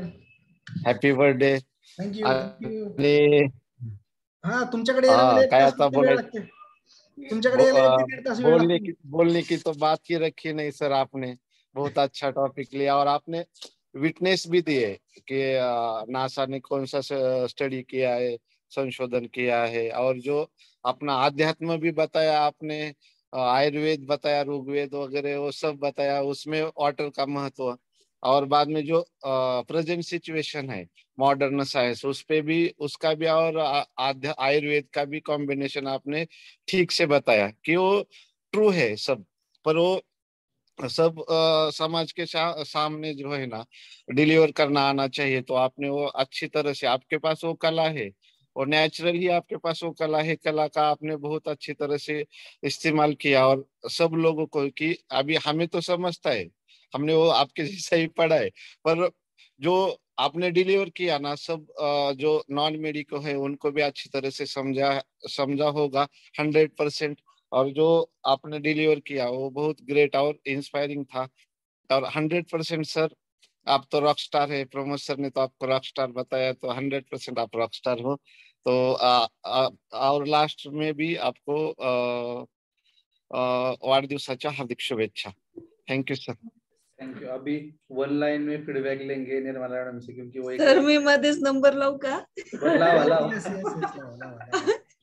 Happy birthday. Thank you. हा तुमच्याकडे काय आता बोलने की तो बात ही रखी नहीं सर. आपने बहुत अच्छा टॉपिक लिया और आपने विटनेस भी दिए कि नासा ने कौन सा स्टडी किया है, संशोधन किया है, और जो अपना आध्यात्म भी बताया आपने, आयुर्वेद बताया, ऋग्वेद वगैरह वो सब बताया, उसमें वाटर का महत्व, और बाद में जो प्रेजेंट सिचुएशन है मॉडर्न साइंस उस पे भी उसका भी और आयुर्वेद का भी कॉम्बिनेशन आपने ठीक से बताया कि वो ट्रू है सब, पर वो सब समाज के सामने जो है ना डिलीवर करना आना चाहिए. तो आपने वो अच्छी तरह से, आपके पास वो कला है और नेचुरल ही आपके पास वो कला है, कला का आपने बहुत अच्छी तरह से इस्तेमाल किया और सब लोगों को, कि अभी हमें तो समझता है, हमने वो आपके जैसा ही पढ़ा है, पर जो आपने डिलीवर किया ना सब जो नॉन मेडिको है उनको भी अच्छी तरह से समझा होगा 100%. और जो आपने डिलीवर किया वो बहुत ग्रेट और इंस्पायरिंग था. और 100% सर आप तो रॉक स्टार है. प्रमोद सर ने तो आपको रॉक स्टार बताया, तो 100% आप रॉक स्टार हो. तो और लास्ट में भी आपको वाढदिवसाच्या हार्दिक शुभेच्छा. Thank you sir. थँक्यू. अभी 1 लाइन में फीडबॅक लेंगे निर्मला मैडम से, क्योंकि वो सर मी मध्येच नंबर लावू का?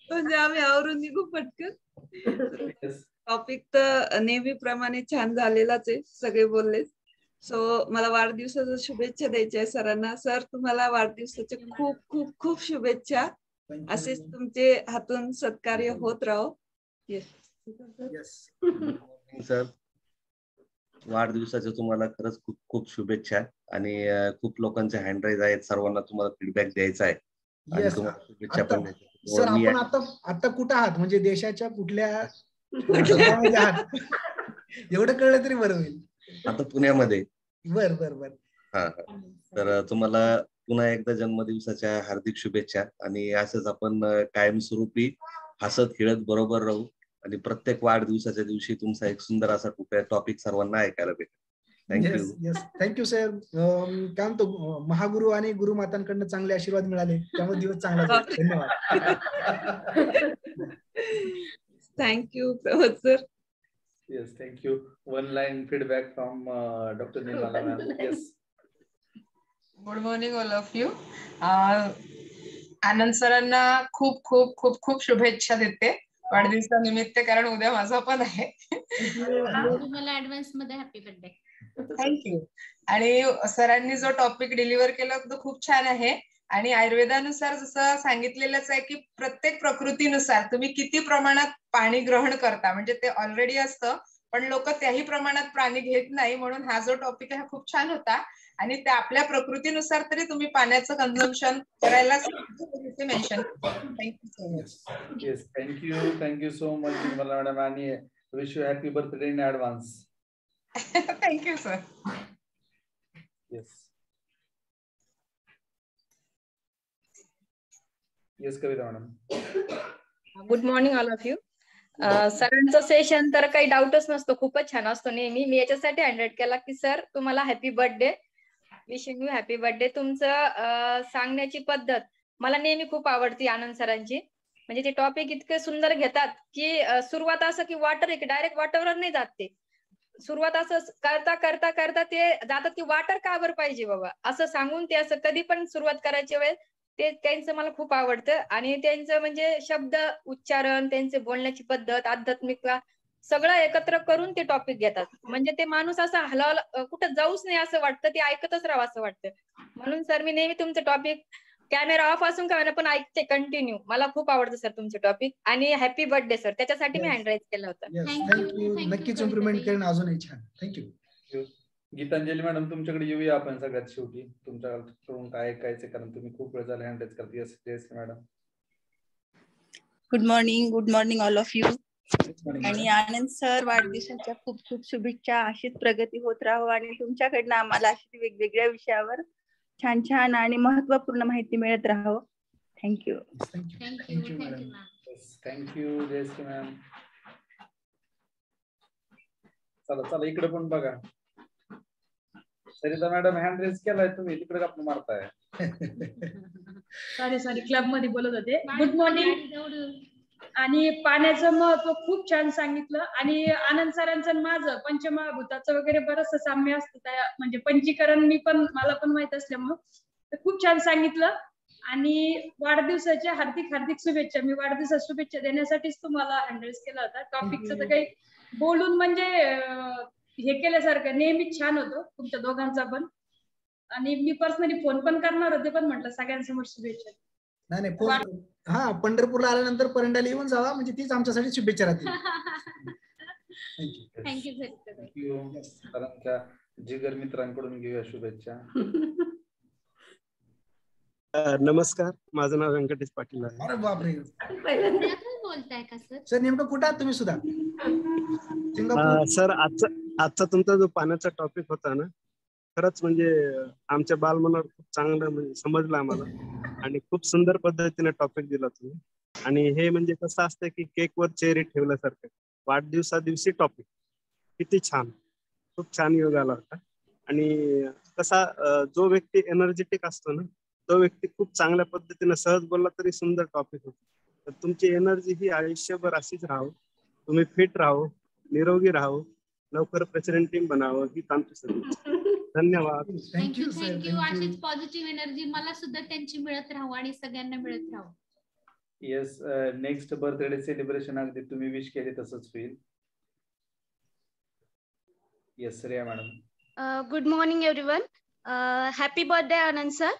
म्हणजे आम्ही आवरून निघू पटकन. टॉपिक तर नेहमीप्रमाणे छान झालेलाच आहे, सगळे बोलले. सो मला वाढदिवसाच्या शुभेच्छा द्यायच्या आहे सरांना. सर तुम्हाला वाढदिवसाच्या खूप खूप खूप शुभेच्छा. असेच तुमचे हातून सत्कार्य होत राहो. येस सर, वाढदिवसाच्या तुम्हाला खरंच खूप खूप शुभेच्छा. आणि खूप लोकांचे हँड राईज आहेत, सर्वांना तुम्हाला फीडबॅक द्यायचा आहे आणि तुम्हाला शुभेच्छा पण द्यायच्या. सर आपण आता कुठं आहात, म्हणजे देशाच्या कुठल्या आहात एवढं कळलं तरी बरं होईल. आता पुण्यामध्ये. बर बर बर. हा, तर तुम्हाला पुन्हा एकदा जन्मदिवसाच्या हार्दिक शुभेच्छा. आणि असंच आपण कायमस्वरूपी हसत खेळत बरोबर राहू आणि प्रत्येक वाढदिवसाच्या दिवशी तुमचा एक सुंदर असा टॉपिक सर्वांना ऐकायला भेटेल. थँक्यू. Thank you sir. काय म्हणतो, महागुरु आणि गुरुमातांकडनं चांगले आशीर्वाद मिळाले, त्यामुळे दिवस चांगला जाईल. धन्यवाद. Thank you Pramod sir. Yes, thank you. 1 line feedback from doctor Nirmala ma'am. Yes. Good morning all of you. Anand सरांना खूप खूप खूप खूप शुभेच्छा देते. वाढदिवसानिमित्त, कारण उद्या माझा पण आहे. तुम्हाला ऍडव्हान्स मध्ये हॅपी बर्थडे. थँक्यू. आणि सरांनी जो टॉपिक डिलिव्हर केला तो खूप छान आहे. आणि आयुर्वेदानुसार जसं सांगितलेलंच आहे की प्रत्येक प्रकृतीनुसार तुम्ही किती प्रमाणात पाणी ग्रहण करता, म्हणजे ते ऑलरेडी असतं, पण लोक त्याही प्रमाणात पाणी घेत नाही. म्हणून हा जो टॉपिक आहे हा खूप छान होता. आणि त्या आपल्या प्रकृतीनुसार तरी तुम्ही पाण्याचं कन्झम्पशन करायला mention. Thank you so much. Yes, thank you so much Nirmala madam, आणि wish you happy birthday in advance. Thank you sir. Yes yes Kavita madam. Good morning all of you. सरांचं सेशन तर काही डाऊटच नसतो, खूपच छान असतो नेहमी. मी याच्यासाठी हँडरेट केला की सर तुम्हाला happy birthday, wishing you happy birthday. तुमचं सांगण्याची पद्धत मला नेहमी खूप आवडती आनंद सरांची. म्हणजे ते टॉपिक इतके सुंदर घेतात की सुरुवात असं की वॉटर, डायरेक्ट वॉटरवर नाही जात ते. सुरुवात असं करता करता करता ते जातात की वॉटर का बरं पाहिजे बाबा, असं सांगून ते असं कधी पण सुरुवात करायची वेळ ते त्यांचं मला खूप आवडतं. आणि त्यांचं म्हणजे शब्द उच्चारण, त्यांचे बोलण्याची पद्धत, आध्यात्मिकता सगळं एकत्र करून ते टॉपिक घेतात. म्हणजे ते माणूस असं हलवलं कुठं जाऊच नाही असं वाटतं, ते ऐकतच राहावं असं वाटतं. म्हणून सर मी नेहमी तुमचं टॉपिक कॅमेरा ऑफ असून का पण ऐकते कंटिन्यू. मला खूप आवडतं सर तुमचं टॉपिक. आणि हॅपी बर्थडे सर, त्याच्यासाठी मी हँड राईज केलं होतं. थँक्यू. नक्कीच इम्प्रुव्हमेंट करेन अजूनही. छान, थँक्यू. गीतांजली मॅडम तुमच्याकडे येऊया आपण सगळ्यात शेवटी. तुमच्याकडून काय ऐकायचं, कारण तुम्ही खूप वेळ झाला हँड राईज करते. Yes yes madam. Good morning all of you. आणि आनंद सर वाढदिवसाच्या खूप खूप शुभेच्छा. अशीच प्रगती होत राहो आणि तुमच्याकडनं आम्हाला अशी वेगवेगळ्या विषयावर छान छान आणि महत्वपूर्ण माहिती मिळत राहो. थँक्यू. Thank you Jayashree ma'am. चला इकडे पण बघा. सरिता मॅडम हँड रेज केलाय, तुम्ही तिकडे गप्पा मारताय. सॉरी क्लब मध्ये बोलत होते. Good morning. आणि पाण्याचं महत्व खूप छान सांगितलं. आणि आनंद सरांचं माझं पंचमहाभूताचं वगैरे बरंचसं साम्य असतं, म्हणजे पंचीकरण मला पण माहित असल्यामुळं खूप छान सांगितलं. आणि वाढदिवसाच्या हार्दिक शुभेच्छा. मी वाढदिवसाच्या शुभेच्छा देण्यासाठीच तुम्हाला हँडल केला होता. टॉपिकचं तर काही बोलून म्हणजे हे केल्यासारखं नेहमीच छान होतं तुमच्या दोघांचा पण. आणि मी पर्सनली फोन पण करणार होते, पण म्हटलं सगळ्यांसमोर शुभेच्छा. नाही फोन. हा, पंढरपूरला आल्यानंतर परंड्याला येऊन जावा, म्हणजे तीच आमच्यासाठी शुभेच्छा राहतील. थँक्यू. सरांच्या जिगर मित्रांकडून घेऊया शुभेच्छा. नमस्कार, माझं नाव व्यंकटेश पाटील आहे. अरे बापरे, बोलताय का सर? सर नेमकं कुठं आहात तुम्ही सुद्धा? सर आजचा तुमचा जो पाण्याचा टॉपिक होता ना, खरंच म्हणजे आमच्या बालमनावर खूप चांगलं म्हणजे समजलं आम्हाला. आणि खूप सुंदर पद्धतीने टॉपिक दिला तुम्ही. आणि हे म्हणजे कसं असतं की केकवर चेरी ठेवल्यासारखं वाढदिवसा दिवशी टॉपिक किती छान, खूप छान योग आला होता. आणि कसा जो व्यक्ती एनर्जेटिक असतो ना, तो व्यक्ती खूप चांगल्या पद्धतीने सहज बोलला तरी सुंदर टॉपिक होतो. तर तुमची एनर्जी ही आयुष्यभर अशीच राहो, तुम्ही फिट राहो, निरोगी राहो, लवकर प्रेसिडेंट टीम बनावं ही आमची सदिच्छा. धन्यवाद. थँक्यू. अशीच पॉझिटिव्ह एनर्जी मला सुद्धा त्यांची मिळत राहू आणि सगळ्यांना मिळत राहू. येस, नेक्स्ट बर्थडे सेलिब्रेशन अगदी तुम्ही विश केले तसंच होईल. Yes Shreya madam. Good morning everyone. Happy birthday Anand sir.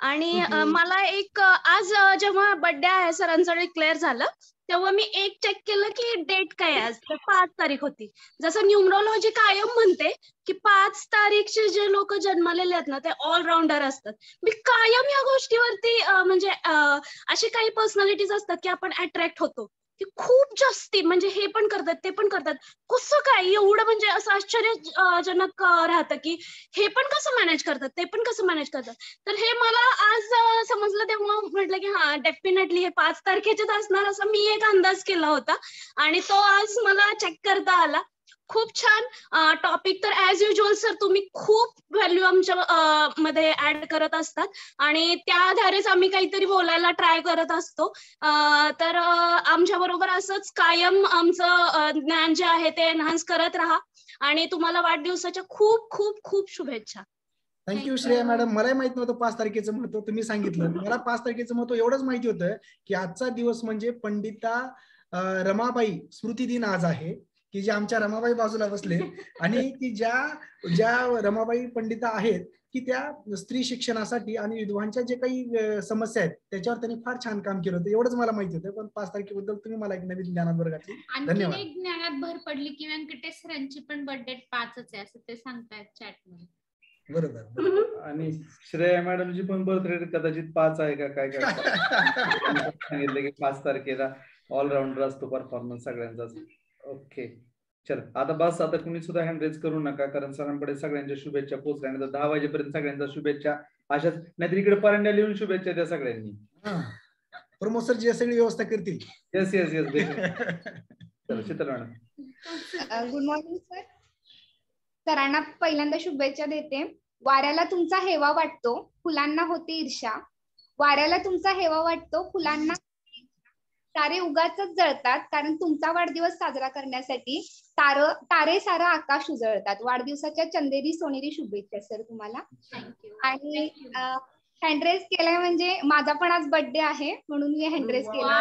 आणि मला एक आज जेव्हा बर्थडे आहे सरांचा डिक्लेअर झालं तेव्हा मी एक चेक केलं की डेट काय आहे. आज 5 तारीख होती. जसं न्यूमरोलॉजी कायम म्हणते की 5 तारीखचे जे लोक जन्मलेले आहेत ना ते ऑलराऊंडर असतात. मी कायम या गोष्टीवरती म्हणजे असे काही पर्सनॅलिटीज असतात की आपण अट्रॅक्ट होतो की खूप जास्ती म्हणजे हे पण करतात ते पण करतात. कसं काय एवढं म्हणजे असं आश्चर्यजनक राहतं की हे पण कसं मॅनेज करतात ते पण कसं मॅनेज करतात. तर हे मला आज समजलं तेव्हा म्हटलं की हा डेफिनेटली हे 5 तारखेचेच असणार असं मी एक अंदाज केला होता. आणि तो आज मला चेक करता आला. खूप छान टॉपिक. तर ऍज युज्युअल सर तुम्ही खूप व्हॅल्यू आमच्या मध्ये ऍड करत असतात आणि त्या आधारेच आम्ही काहीतरी बोलायला ट्राय करत असतो. तर आमच्या बरोबर असंच कायम आमचं ज्ञान जे आहे ते एनहान्स करत राहा. आणि तुम्हाला वाढदिवसाच्या खूप खूप खूप शुभेच्छा. Thank you Shreya madam. मलाही माहित नव्हतं 5 तारखेचं महत्व, तुम्ही सांगितलं. मला 5 तारखेचं महत्व एवढंच माहिती होतं की आजचा दिवस म्हणजे पंडिता रमाबाई स्मृती दिन आज आहे, की जे आमच्या रमाबाई बाजूला बसले आणि की ज्या रमाबाई पंडिता आहेत की त्या स्त्री शिक्षणासाठी आणि विधवांच्या जे काही समस्या आहेत त्याच्यावर त्यांनी फार छान काम केलं होतं. एवढंच मला माहिती होतं, पण 5 तारखेबद्दल तुम्ही मला एक नवीन ज्ञानात भर घातली. धन्यवाद. आणखी एक ज्ञानात भर पडली की व्यंकटेश सरांची पण बर्थडे 5च आहे असं ते सांगतायत चॅट मध्ये. बरोबर. आणि श्रेया मॅडमची पण बर्थडे कदाचित 5 आहे का काय काय सांगितलं की 5 तारखेला. ऑलराऊंडर असतो परफॉर्मन्स सगळ्यांचाच. ओके चल आता बस, आता कुणी सुद्धा हँड रेज करू नका, कारण सरांकडे सगळ्यांच्या शुभेच्छा पोहोचल्या. आणि 10 वाजेपर्यंत सगळ्यांच्या शुभेच्छा अशाच, नाहीतर इकडे परंड्या लिहून शुभेच्छा द्या सगळ्यांनी. प्रमोद सर जी सगळी व्यवस्था करतील. Yes yes yes. चल शीतल मॅडम. Good morning sir. सरांना पहिल्यांदा शुभेच्छा देते. वाऱ्याला तुमचा हेवा वाटतो, फुलांना होते ईर्ष्या. वाऱ्याला तुमचा हेवा वाटतो, फुलांना तारे उगाचच जळतात, कारण तुमचा वाढदिवस साजरा करण्यासाठी तारे सारं आकाश उजळतात. वाढदिवसाच्या चंदेरी सोनेरी शुभेच्छा सर तुम्हाला. आणि हँडरेस केलाय म्हणजे माझा पण आज बर्थडे आहे म्हणून मी हँडरेस केला.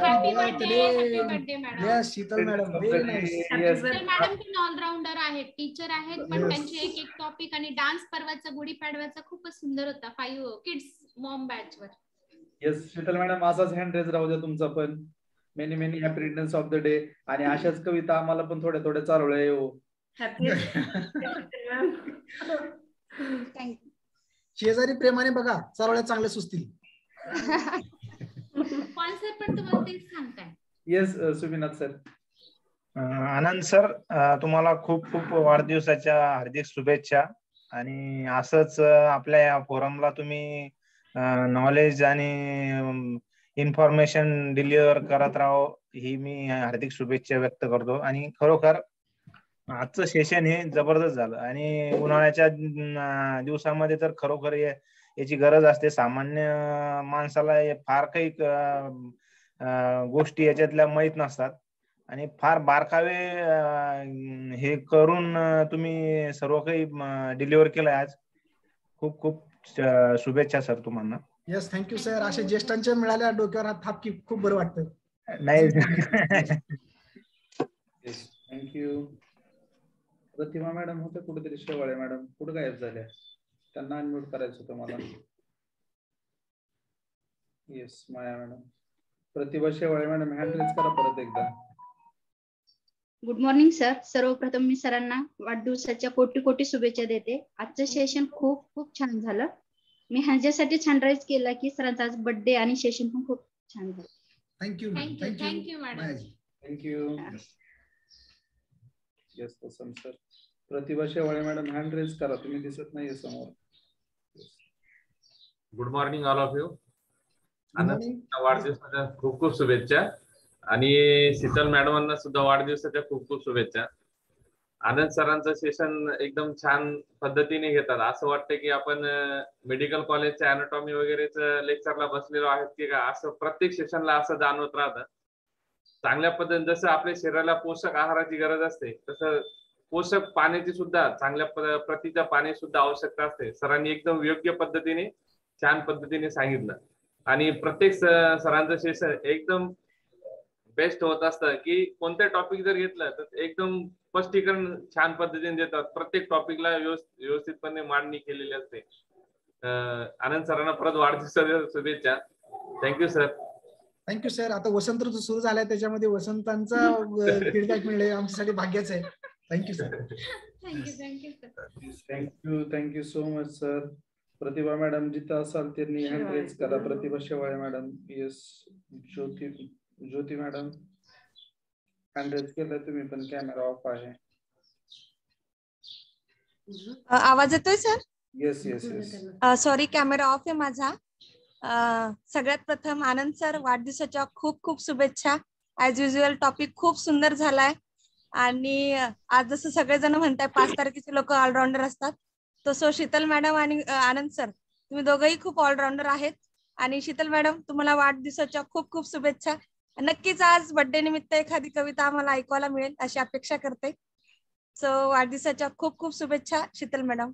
Happy birthday madam. Sheetal madam madam पण ऑलराऊंडर आहेत, टीचर आहेत, पण त्यांचे एक टॉपिक आणि डान्स पर्वाचा गुढीपाडव्याचा खूपच सुंदर होता 5 किड्स मॉम बॅच वर. येस शीतल मॅडम, असाच हँड रेज राहू द्या तुमचा पण. Many many happy returns of the day. आणि अशाच कविता आम्हाला पण थोड्या थोड्या चालवल्या येऊ. शेजारी प्रेमाने बघा, चालवल्या चांगल्या सुचतील. स्पॉन्सर पण तुम्हाला तेच सांगताय. Yes Suminath sir. Anand sir, तुम्हाला खूप खूप वाढदिवसाच्या हार्दिक शुभेच्छा. आणि असंच आपल्या या फोरमला तुम्ही नॉलेज आणि इन्फॉर्मेशन डिलिव्हर करत राहो, ही मी हार्दिक शुभेच्छा व्यक्त करतो. आणि खरोखर आजचं सेशन हे जबरदस्त झालं. आणि उन्हाळ्याच्या दिवसामध्ये तर खरोखर याची गरज असते. सामान्य माणसाला फार काही गोष्टी याच्यातल्या माहीत नसतात आणि फार बारकावे हे करून तुम्ही सर्व काही डिलिव्हर केलंय आज. खूप खूप शुभेच्छा सर तुम्हाला. Yes thank you sir. अशा ज्येष्ठांच्या मिळाल्या डोक्यावर हात थापकी खूप बरं वाटतं. नाही थँक्यू. प्रतिमा मॅडम होते कुठेतरी, शेवाळे मॅडम कुठे गायब झाल्या, त्यांना अनम्यूट करायचं होतं मला. येस माया मॅडम. प्रतिभा शेवाळे मॅडम हँड रेज करा परत एकदा. Good morning sir. सर्वप्रथम मी सरांना वाढदिवसाच्या कोटी कोटी शुभेच्छा देते. आजचं सेशन खूप खूप छान झालं. मी ह्याच्यासाठी छान राईज केला की सरांचा आज बर्थडे आणि सेशन पण खूप छान झालं. Thank you thank you madam. Thank you. Yes Vasant sir. Pratibha Shewale madam hand raise करा, तुम्ही दिसत नाहीये समोर. Good morning all of you. वाढदिवसाच्या खूप खूप शुभेच्छा. आणि शीतल मॅडमांना सुद्धा वाढदिवसाच्या खूप खूप शुभेच्छा. आनंद सरांचं सेशन एकदम छान पद्धतीने घेतात. असं वाटतं की आपण मेडिकल कॉलेजच्या अॅनाटॉमी वगैरेच लेक्चरला बसलेलो आहेत की का, असं प्रत्येक सेशनला असं जाणवत राहतं. चांगल्या पद्धतीने जसं आपल्या शरीराला पोषक आहाराची गरज असते तसं पोषक पाण्याची सुद्धा चांगल्या प्रतीच्या पाणी सुद्धा आवश्यकता असते. सरांनी एकदम योग्य पद्धतीने छान पद्धतीने सांगितलं. आणि प्रत्येक सरांचं सेशन एकदम बेस्ट होत असतं की कोणतं टॉपिक जर घेतलं तर एकदम स्पष्टीकरण छान पद्धतीने देतात. प्रत्येक टॉपिकला व्यवस्थितपणे मांडणी केलेली असते. आनंद सरांना परत वाढदिवसाच्या शुभेच्छा. Thank you sir. Thank you sir. आता वसंत ऋतू सुरू झालाय, त्याच्यामध्ये वसंतांचा फीडबॅक मिळणे आमच्यासाठी भाग्याच आहे. Thank you sir. Thank you so much sir. Pratibha madam जिथं असाल त्यांनी हँड रेज करा. Pratibha Shewale madam. Yes. Jyoti madam hand raise केलं तुम्ही पण, कॅमेरा ऑफ आहे. आवाज येतोय sir? Yes yes yes. Sorry camera off आहे माझा. सगळ्यात प्रथम आनंद सर वाढदिवसाच्या खूप खूप शुभेच्छा. ऍज युज्युअल टॉपिक खूप सुंदर झालाय. आणि आज जसं सगळेजण म्हणताय 5 तारखेचे लोक ऑलराऊंडर असतात, तसं शीतल मॅडम आणि आनंद सर तुम्ही दोघंही खूप ऑलराऊंडर आहेत. आणि शीतल मॅडम तुम्हाला वाढदिवसाच्या खूप खूप शुभेच्छा. नक्कीच आज बर्थडे निमित्त एखादी कविता आम्हाला ऐकायला मिळेल अशी अपेक्षा करते. सो वाढदिवसाच्या खूप खूप शुभेच्छा शीतल मॅडम.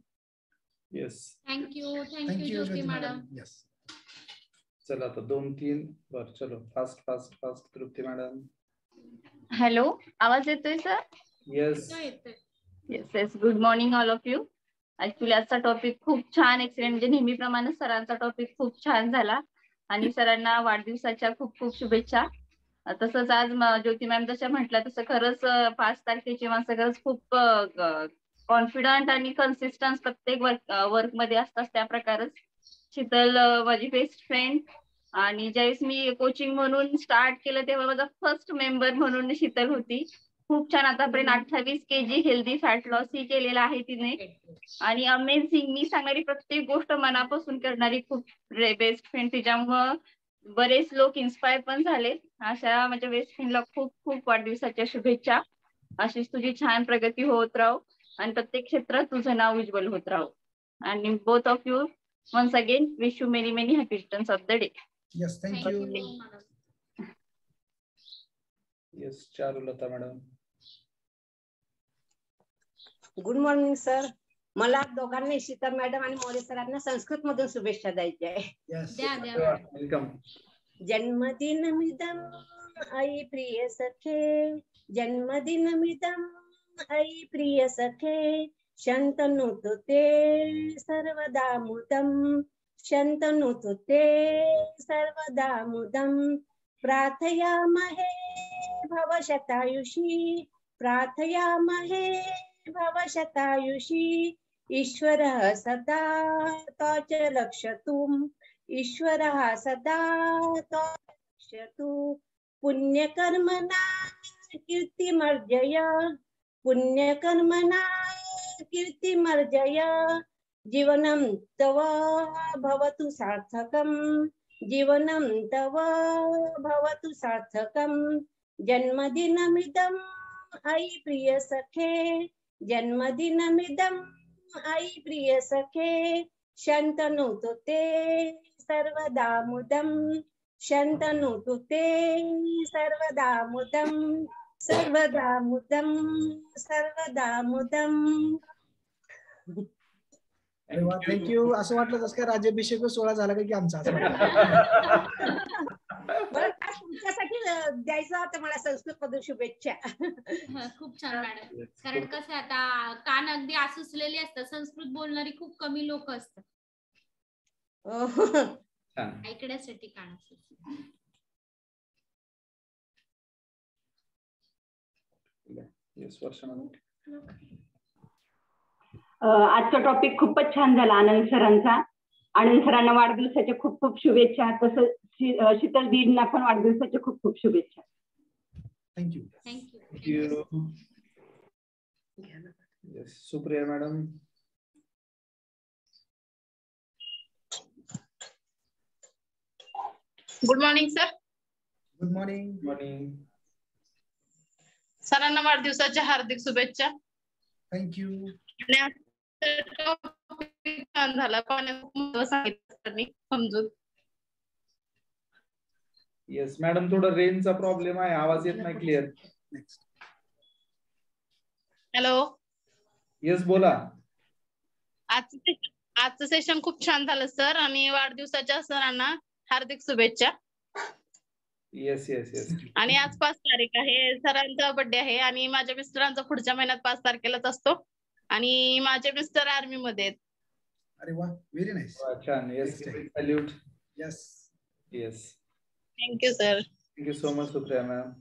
येस. थँक्यू ज्योती मॅडम. चला आता 2-3 बर चलो फास्ट फास्ट फास्ट. तृप्ती मॅडम. हॅलो, आवाज येतोय sir? Yes. Yes yes. Good morning all of you. Actually आजचा टॉपिक खूप छान एक्सलेंट, म्हणजे नेहमीप्रमाणे सरांचा टॉपिक खूप छान झाला आणि सरांना वाढदिवसाच्या खूप खूप शुभेच्छा. तसंच आज ज्योती मॅम जशा म्हटल्या तसं खरंच 5 तारखेची माणसं खरंच खूप कॉन्फिडंट आणि कन्सिस्टन्स प्रत्येक वर्क मध्ये असतात. त्या प्रकारच शीतल माझी बेस्ट फ्रेंड, आणि ज्यावेळेस मी कोचिंग म्हणून स्टार्ट केलं तेव्हा माझा फर्स्ट मेंबर म्हणून शीतल होती. खूप छान आतापर्यंत 28 kg हेल्दी फॅट लॉस ही केलेला आहे तिने. आणि अमेझिंग, मी सांगणारी प्रत्येक गोष्ट मनापासून करणारी खूप बेस्ट फ्रेंड. तिच्यामुळं बरेच लोक इन्स्पायर पण झाले. अशा माझ्या बेस्ट फ्रेंडला खूप खूप वाढदिवसाच्या शुभेच्छा. अशीच तुझी छान प्रगती होत राहो आणि प्रत्येक क्षेत्रात तुझं नाव उज्ज्वल होत राहो. आणि both of you once again wish you many many happy returns of the day. Yes, thank you. Yes, Charulata madam. Good morning sir. मला दोघांनी शीतल मॅडम आणि मोरे सरांना संस्कृत मधून शुभेच्छा द्यायच्या आहे. वेलकम. जन्मदिनमिदं अयि प्रिय सखे, जन्मदिनमिदं अयि प्रिय सखे, शन्तनोतु ते सर्वदा मुदं, शन्तनोतु ते सर्वदा मुदं, प्रार्थयामहे भवशतायुषी, प्रार्थयामहे भवशतायुषी, ईश्वरः सदा तोच लक्षतु, ईश्वरः सदा तोच लक्षतु, पुण्यकर्मणा कीर्तिमर्जय, पुण्यकर्मणा कीर्तिमर्जय, जीवनं तव भवतु सार्थकं, जीवनं तव भवतु सार्थकं, जन्मदिनमिदं अयि प्रिय सखे, जन्मदिनमिदं अयि प्रिय सखे, शन्तनोतु ते सर्वदा मुदं, शन्तनोतु ते सर्वदा मुदं, सर्वदा मुदं, सर्वदा मुदं. थँक्यू. असं वाटलं कसं काय राज्याभिषेक सोहळा झाला का की आमचा? तुमच्यासाठी द्यायचं होतं मला संस्कृत मधून शुभेच्छा. खूप छान मॅडम. कारण कसं आता कान अगदी आसुसलेली असतात, संस्कृत बोलणारी खूप कमी लोक असतात. ऐकण्यासाठी कान असतात. आजचा टॉपिक खूपच छान झाला आनंद सरांचा. आनंद सरांना वाढदिवसाच्या खूप खूप शुभेच्छा. तसंच शीतल दीदींना पण वाढदिवसाच्या खूप खूप शुभेच्छा. Thank you. Thank you. Yes, Supriya madam. Good morning sir. Good morning. Morning. सरांना वाढदिवसाच्या हार्दिक शुभेच्छा. थँक्यू. छान झाला, पाण्याचं सांगितलं समजून. येस मॅडम, थोडा रेंजचा प्रॉब्लेम आहे, आवाज येत नाही क्लिअर. हॅलो. येस बोला. आजचं सेशन खूप छान झालं सर, आणि वाढदिवसाच्या सरांना हार्दिक शुभेच्छा. Yes yes yes. आणि आज 5 तारीख आहे, सरांचा बर्थडे आहे, आणि माझ्या मिस्टरांचा पुढच्या महिन्यात 5 तारखेलाच असतो, आणि माझे मिस्टर आर्मी मध्ये आहेत. अरे वा, व्हेरी नाईस. छान. Yes, salute. Yes yes. Thank you sir. Thank you so much Supriya ma'am.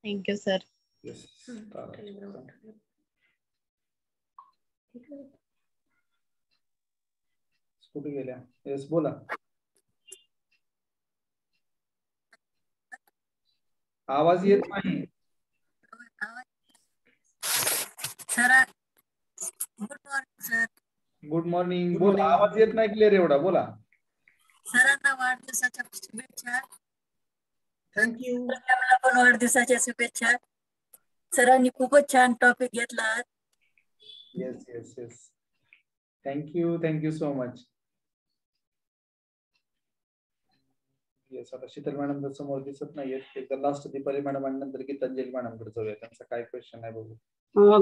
Thank you sir. Yes. कुठे गेल्या? येस बोला. आवाज येत नाही. Sir good morning sir. Good morning. बोला, आवाज येत नाही क्लिअर एवढा, बोला. सरांना वाढदिवसाच्या शुभेच्छा. थँक्यू. मला पण वाढदिवसाच्या शुभेच्छा. सरांनी खूपच छान टॉपिक घेतला. Yes yes yes. Thank you. Thank you so much. Yes, आता शीतल मॅडम तर समोर दिसत नाहीयेत. एकदा लास्ट दीपाली मॅडम आणि नंतर गीतांजली मॅडम कडे जाऊया, त्यांचा काय क्वेश्चन आहे बघू.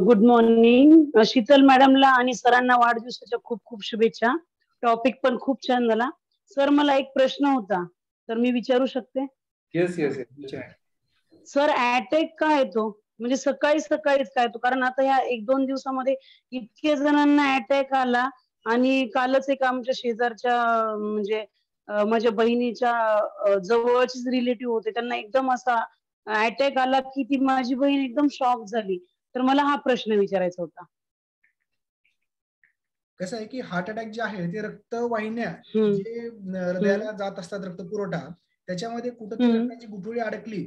Good morning. शीतल मॅडमला आणि सरांना वाढदिवसाच्या खूप खूप शुभेच्छा. टॉपिक पण खूप छान झाला. सर मला एक प्रश्न होता, तर मी विचारू शकते? Yes yes yes. Sir attack काय येतो म्हणजे सकाळीच काय येतो? कारण आता ह्या 1-2 दिवसामध्ये इतके जणांना अटॅक आला आणि कालच एक आमच्या शेजारच्या म्हणजे माझ्या बहिणीच्या जवळचीच रिलेटिव्ह होते, त्यांना एकदम असा अटॅक आला की ती माझी बहीण एकदम शॉक झाली. तर मला हा प्रश्न विचारायचा होता. कसं आहे की हार्ट अटॅक जे आहे ते रक्तवाहिन्या जे हृदयाला जात असतात रक्त पुरवठा, त्याच्यामध्ये कुठेतरी रक्ताची गुठळी अडकली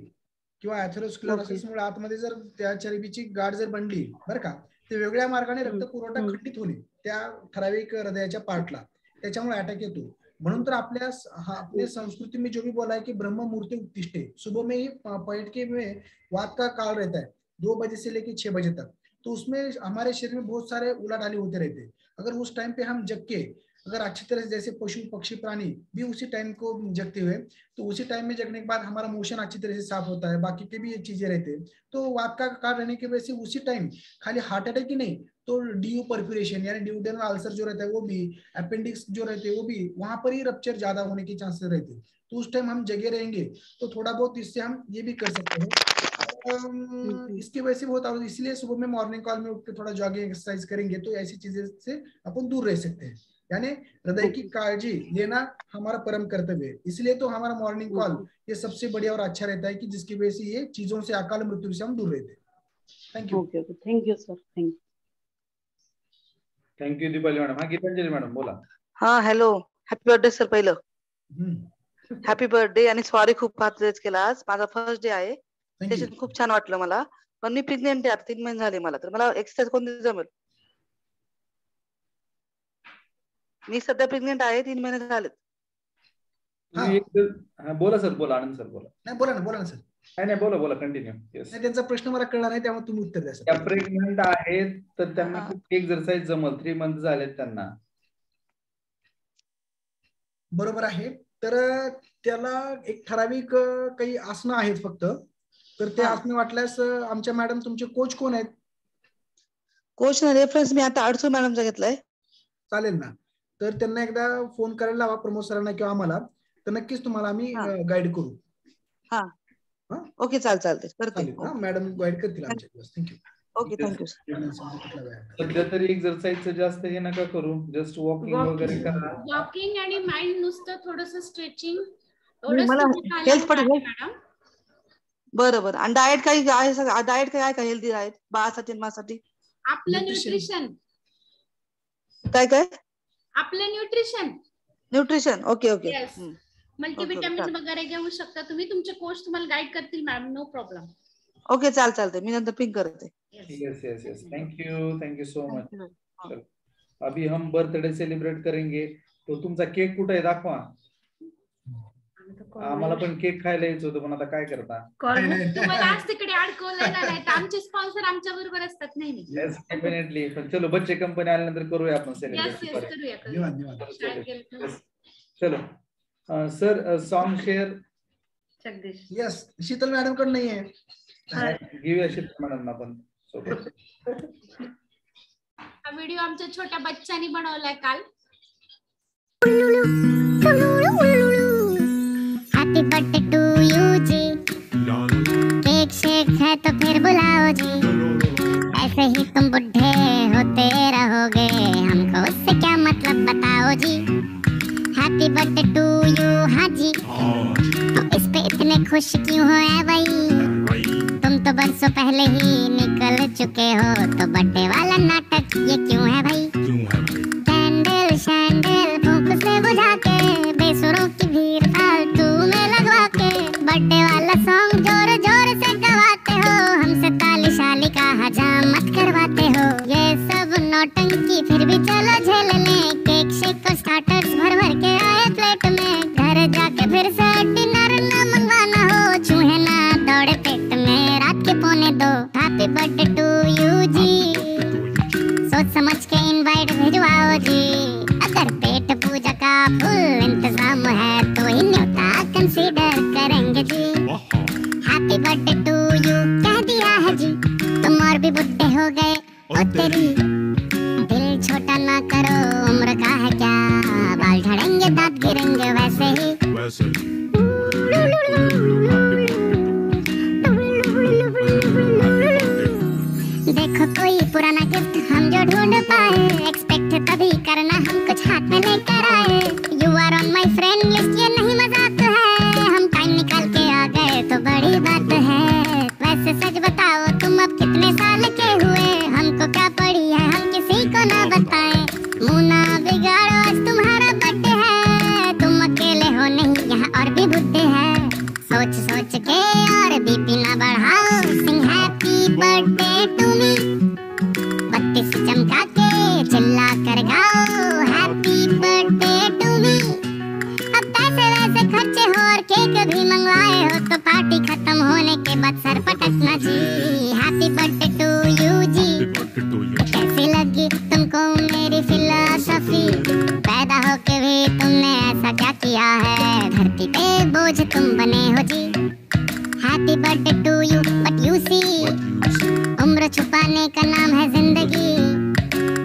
किंवा अथेरोस्क्लेरोसिसमुळे आतमध्ये जर त्या चरबीची गाठ जर बनली बरं का, ते वेगळ्या मार्गाने रक्त पुरवठा खंडित होणे त्या ठराविक हृदयाच्या पार्टला, त्याच्यामुळे अटॅक येतो. म्हणून तर अपने संस्कृति में जो भी बोला है कि ब्रह्म मुहूर्ते उत्तिष्ठे, सुबह में ही बैठ में वात का काल रहता है 2 बजे से लेके 6 बजे तक, तो उसमें हमारे शरीर में बहुत सारे उलाढाली होते रहते हैं. अगर उस टाइम पे हम जग के अगर अच्छी तरह से, जैसे पशु पक्षी प्राणी भी उसी टाइम को जगते हुए, तो उसी टाइम में जगने के बाद हमारा मोशन अच्छी तरह से साफ होता है, बाकी के भी ये चीजें रहते हैं. तो वात का काल रहने की वजह से उसी टाइम खाली हार्ट अटैक ही नहीं, तो डीयू परफ्यूरेशन यानी ड्यूडेनल अल्सर जो रहता है वो भी, अपेंडिक्स जो रहते हैं वो भी, वहां पर ही रप्चर ज्यादा होने के चांसेस रहते हैं. तो उस टाइम हम जगे रहेंगे तो थोड़ा बहुत इससे हम ये भी कर सकते हैं. इसकी वजह से बहुत, इसलिए सुबह में मॉर्निंग कॉल में उठ के थोड़ा जॉगिंग एक्सरसाइज करेंगे तो ऐसी चीजें से अपन दूर रह सकते हैं. यानी हृदय की काळजी लेना हमारा परम कर्तव्य है. इसलिए तो हमारा मॉर्निंग कॉल ये सबसे बढ़िया और अच्छा रहता है कि जिसकी वजह से ये चीजों से, अकाल मृत्यु से हम दूर रहते हैं. Thank you. Okay okay, thank you sir. Thank you Deepali madam. हा गीतांजली मॅडम बोला. हा हॅलो, हॅपी बर्थडे सर. पहिलं हॅपी बर्थडे आणि सॉरी खूप हात रेज केला. आज माझा फर्स्ट डे आहे. सेशन खूप छान वाटलं मला, पण मी प्रेग्नेंट आहे आता, 3 महिने झाले मला, तर मला एक्सरसाइज कोणती जमेल? मी सध्या प्रेग्नेंट आहे, 3 महिने झालेत. बोला सर, बोला आनंद सर बोला. नाही बोला ना सर. नाही बोला कंटिन्यू. येस. त्यांचा प्रश्न मला कळला नाही, त्यामुळे तुम्ही उत्तर द्या सर. त्या प्रेग्नेंट आहेत तर त्यांना एक्सरसाइज जमल, 3 मंथ झालेत त्यांना. बरोबर आहे. तर त्याला एक ठराविक काही आसनं आहेत फक्त, तर ते आसनं वाटल्यास आमच्या मॅडम तुमचे कोच कोण आहेत? कोच रेफरन्स मी आता अडसूळ मॅडमचा घेतलाय. चालेल ना, तर त्यांना एकदा फोन करायला लावा प्रमोद सरांना किंवा आम्हाला, तर नक्कीच तुम्हाला आम्ही गाईड करू. हा ओके, चालते करते. मॅडम गाईड करतील आमच्या. थँक्यू. Okay, thank you. सध्या तरी एक्सरसाइजचं जास्त हे नका करू, जस्ट वॉकिंग वगैरे करा. वॉकिंग आणि माइंड नुसतं थोडंसं स्ट्रेचिंग. मला हेल्थ मॅडम. बरोबर. आणि डाएट काही आहे? डाएट काय आहे का हेल्दी डाएट बाळासाठी माझ्यासाठी? आपलं न्यूट्रिशन. काय आपलं न्यूट्रिशन. ओके. मल्टीविटामिन वगैरे घेऊ शकता तुम्ही. तुमचे कोच तुम्हाला गाईड करतील मॅम, नो प्रॉब्लेम. ओके, चालते. मी नंतर पिंक करते. यस. Thank you so much. अभी हम बर्थडे सेलिब्रेट करेंगे, तो तुमचा केक कुठे आहे दाखवा. आम्हाला पण केक खायला यायचं होतं, पण आता काय करता. तुम्हाला आज तिकडे अडकवलं नाही, तर आमचे स्पॉन्सर आमच्या बरोबर असतात नेहमी. Yes definitely. पण चलो बच्चे कंपनी आल्यानंतर करूया आपण सेलिब्रेट. करूया. चलो सर, सॉन्ग शेअर. यस, शीतल मॅडम कडे नाही आहे. घेऊया शीतल मॅडम आपण सोबत. हा व्हिडिओ आमच्या छोट्या बच्चांनी बनवलाय काल. हैप्पी बर्थडे टू यू जी, केक शेक है तो फिर बुलाओ जी, ऐसे ही तुम बुढ़े होते रहोगे, हमको उससे क्या मतलब बताओ जी। हैप्पी बर्थडे टू यू हाँ जी, तो इस पे इतने खुश क्यों हो ऐ भाई, तुम तो बरसों पहले ही निकल चुके हो, तो बर्थडे वाला नाटक ये क्यों है भाई। कैंडल शैंडल फूंक से बुझा के, बेसुरों की भीड़ फालतू में लगवा के, बर्थडे वाला सॉन्ग जोर जोर से गवाते हो, हमसे ताली शाली का हजामत करवाते हो। ये सब नौटंकी फिर भी चलो झेल लें, केक शेक और स्टार्टर्स भर भर के आए प्लेट में, घर जाके फिर से डिनर ना मंगवाना हो, चूहे ना दौड़े पेट में रात के 1:45। हैप्पी बर्थडे टू यू जी, सोच समझ के इनवाइट भिजवाओ जी, अगर पेट पूजा का फुल इंतजाम है तो ही न्योता कंसीडर करेंगे जी। हैप्पी बर्थडे टू यू कह दिया है जी, तुम और भी बुढ़े हो गए ओ तेरी, दिल छोटा ना करो उम्र का है क्या, बाल झड़ेंगे दांत गिरेंगे वैसे ही। सोच सोच के और बीपी ना बढ़ाओ, सिंग हैप्पी बर्थडे टू मी, बत्ती से चमका के चिल्ला कर गाओ हैप्पी बर्थडे टू मी। अब पैसे वैसे खर्चे हो और केक भी मंगवाए हो तो पार्टी खत्म होने के बाद सर पटकना जी। हैप्पी बर्थडे टू यू जी। कैसी लगी तुमको मेरी फिलॉसफी, पैदा होके भी तुमने ऐसा क्या किया है, धरती पे बोझ तुम बने हो जी। Happy birthday to you but you see, उम्र छुपाने का नाम है जिंदगी,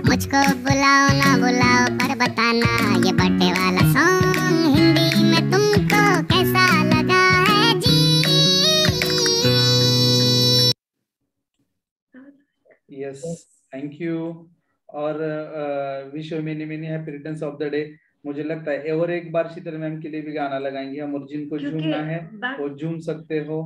मुझको बुलाओ ना बुलाओ पर बताना ये बर्थडे वाला सॉन्ग हिंदी में तुमको कैसा लगा है जी। यस, थैंक यू और wish you many many happy returns of the day. मुझे लगता है और एक बार शीतल मैम के लिए भी गाना लगाएंगे हम, और जिनको झूमना है वो झूम सकते हो।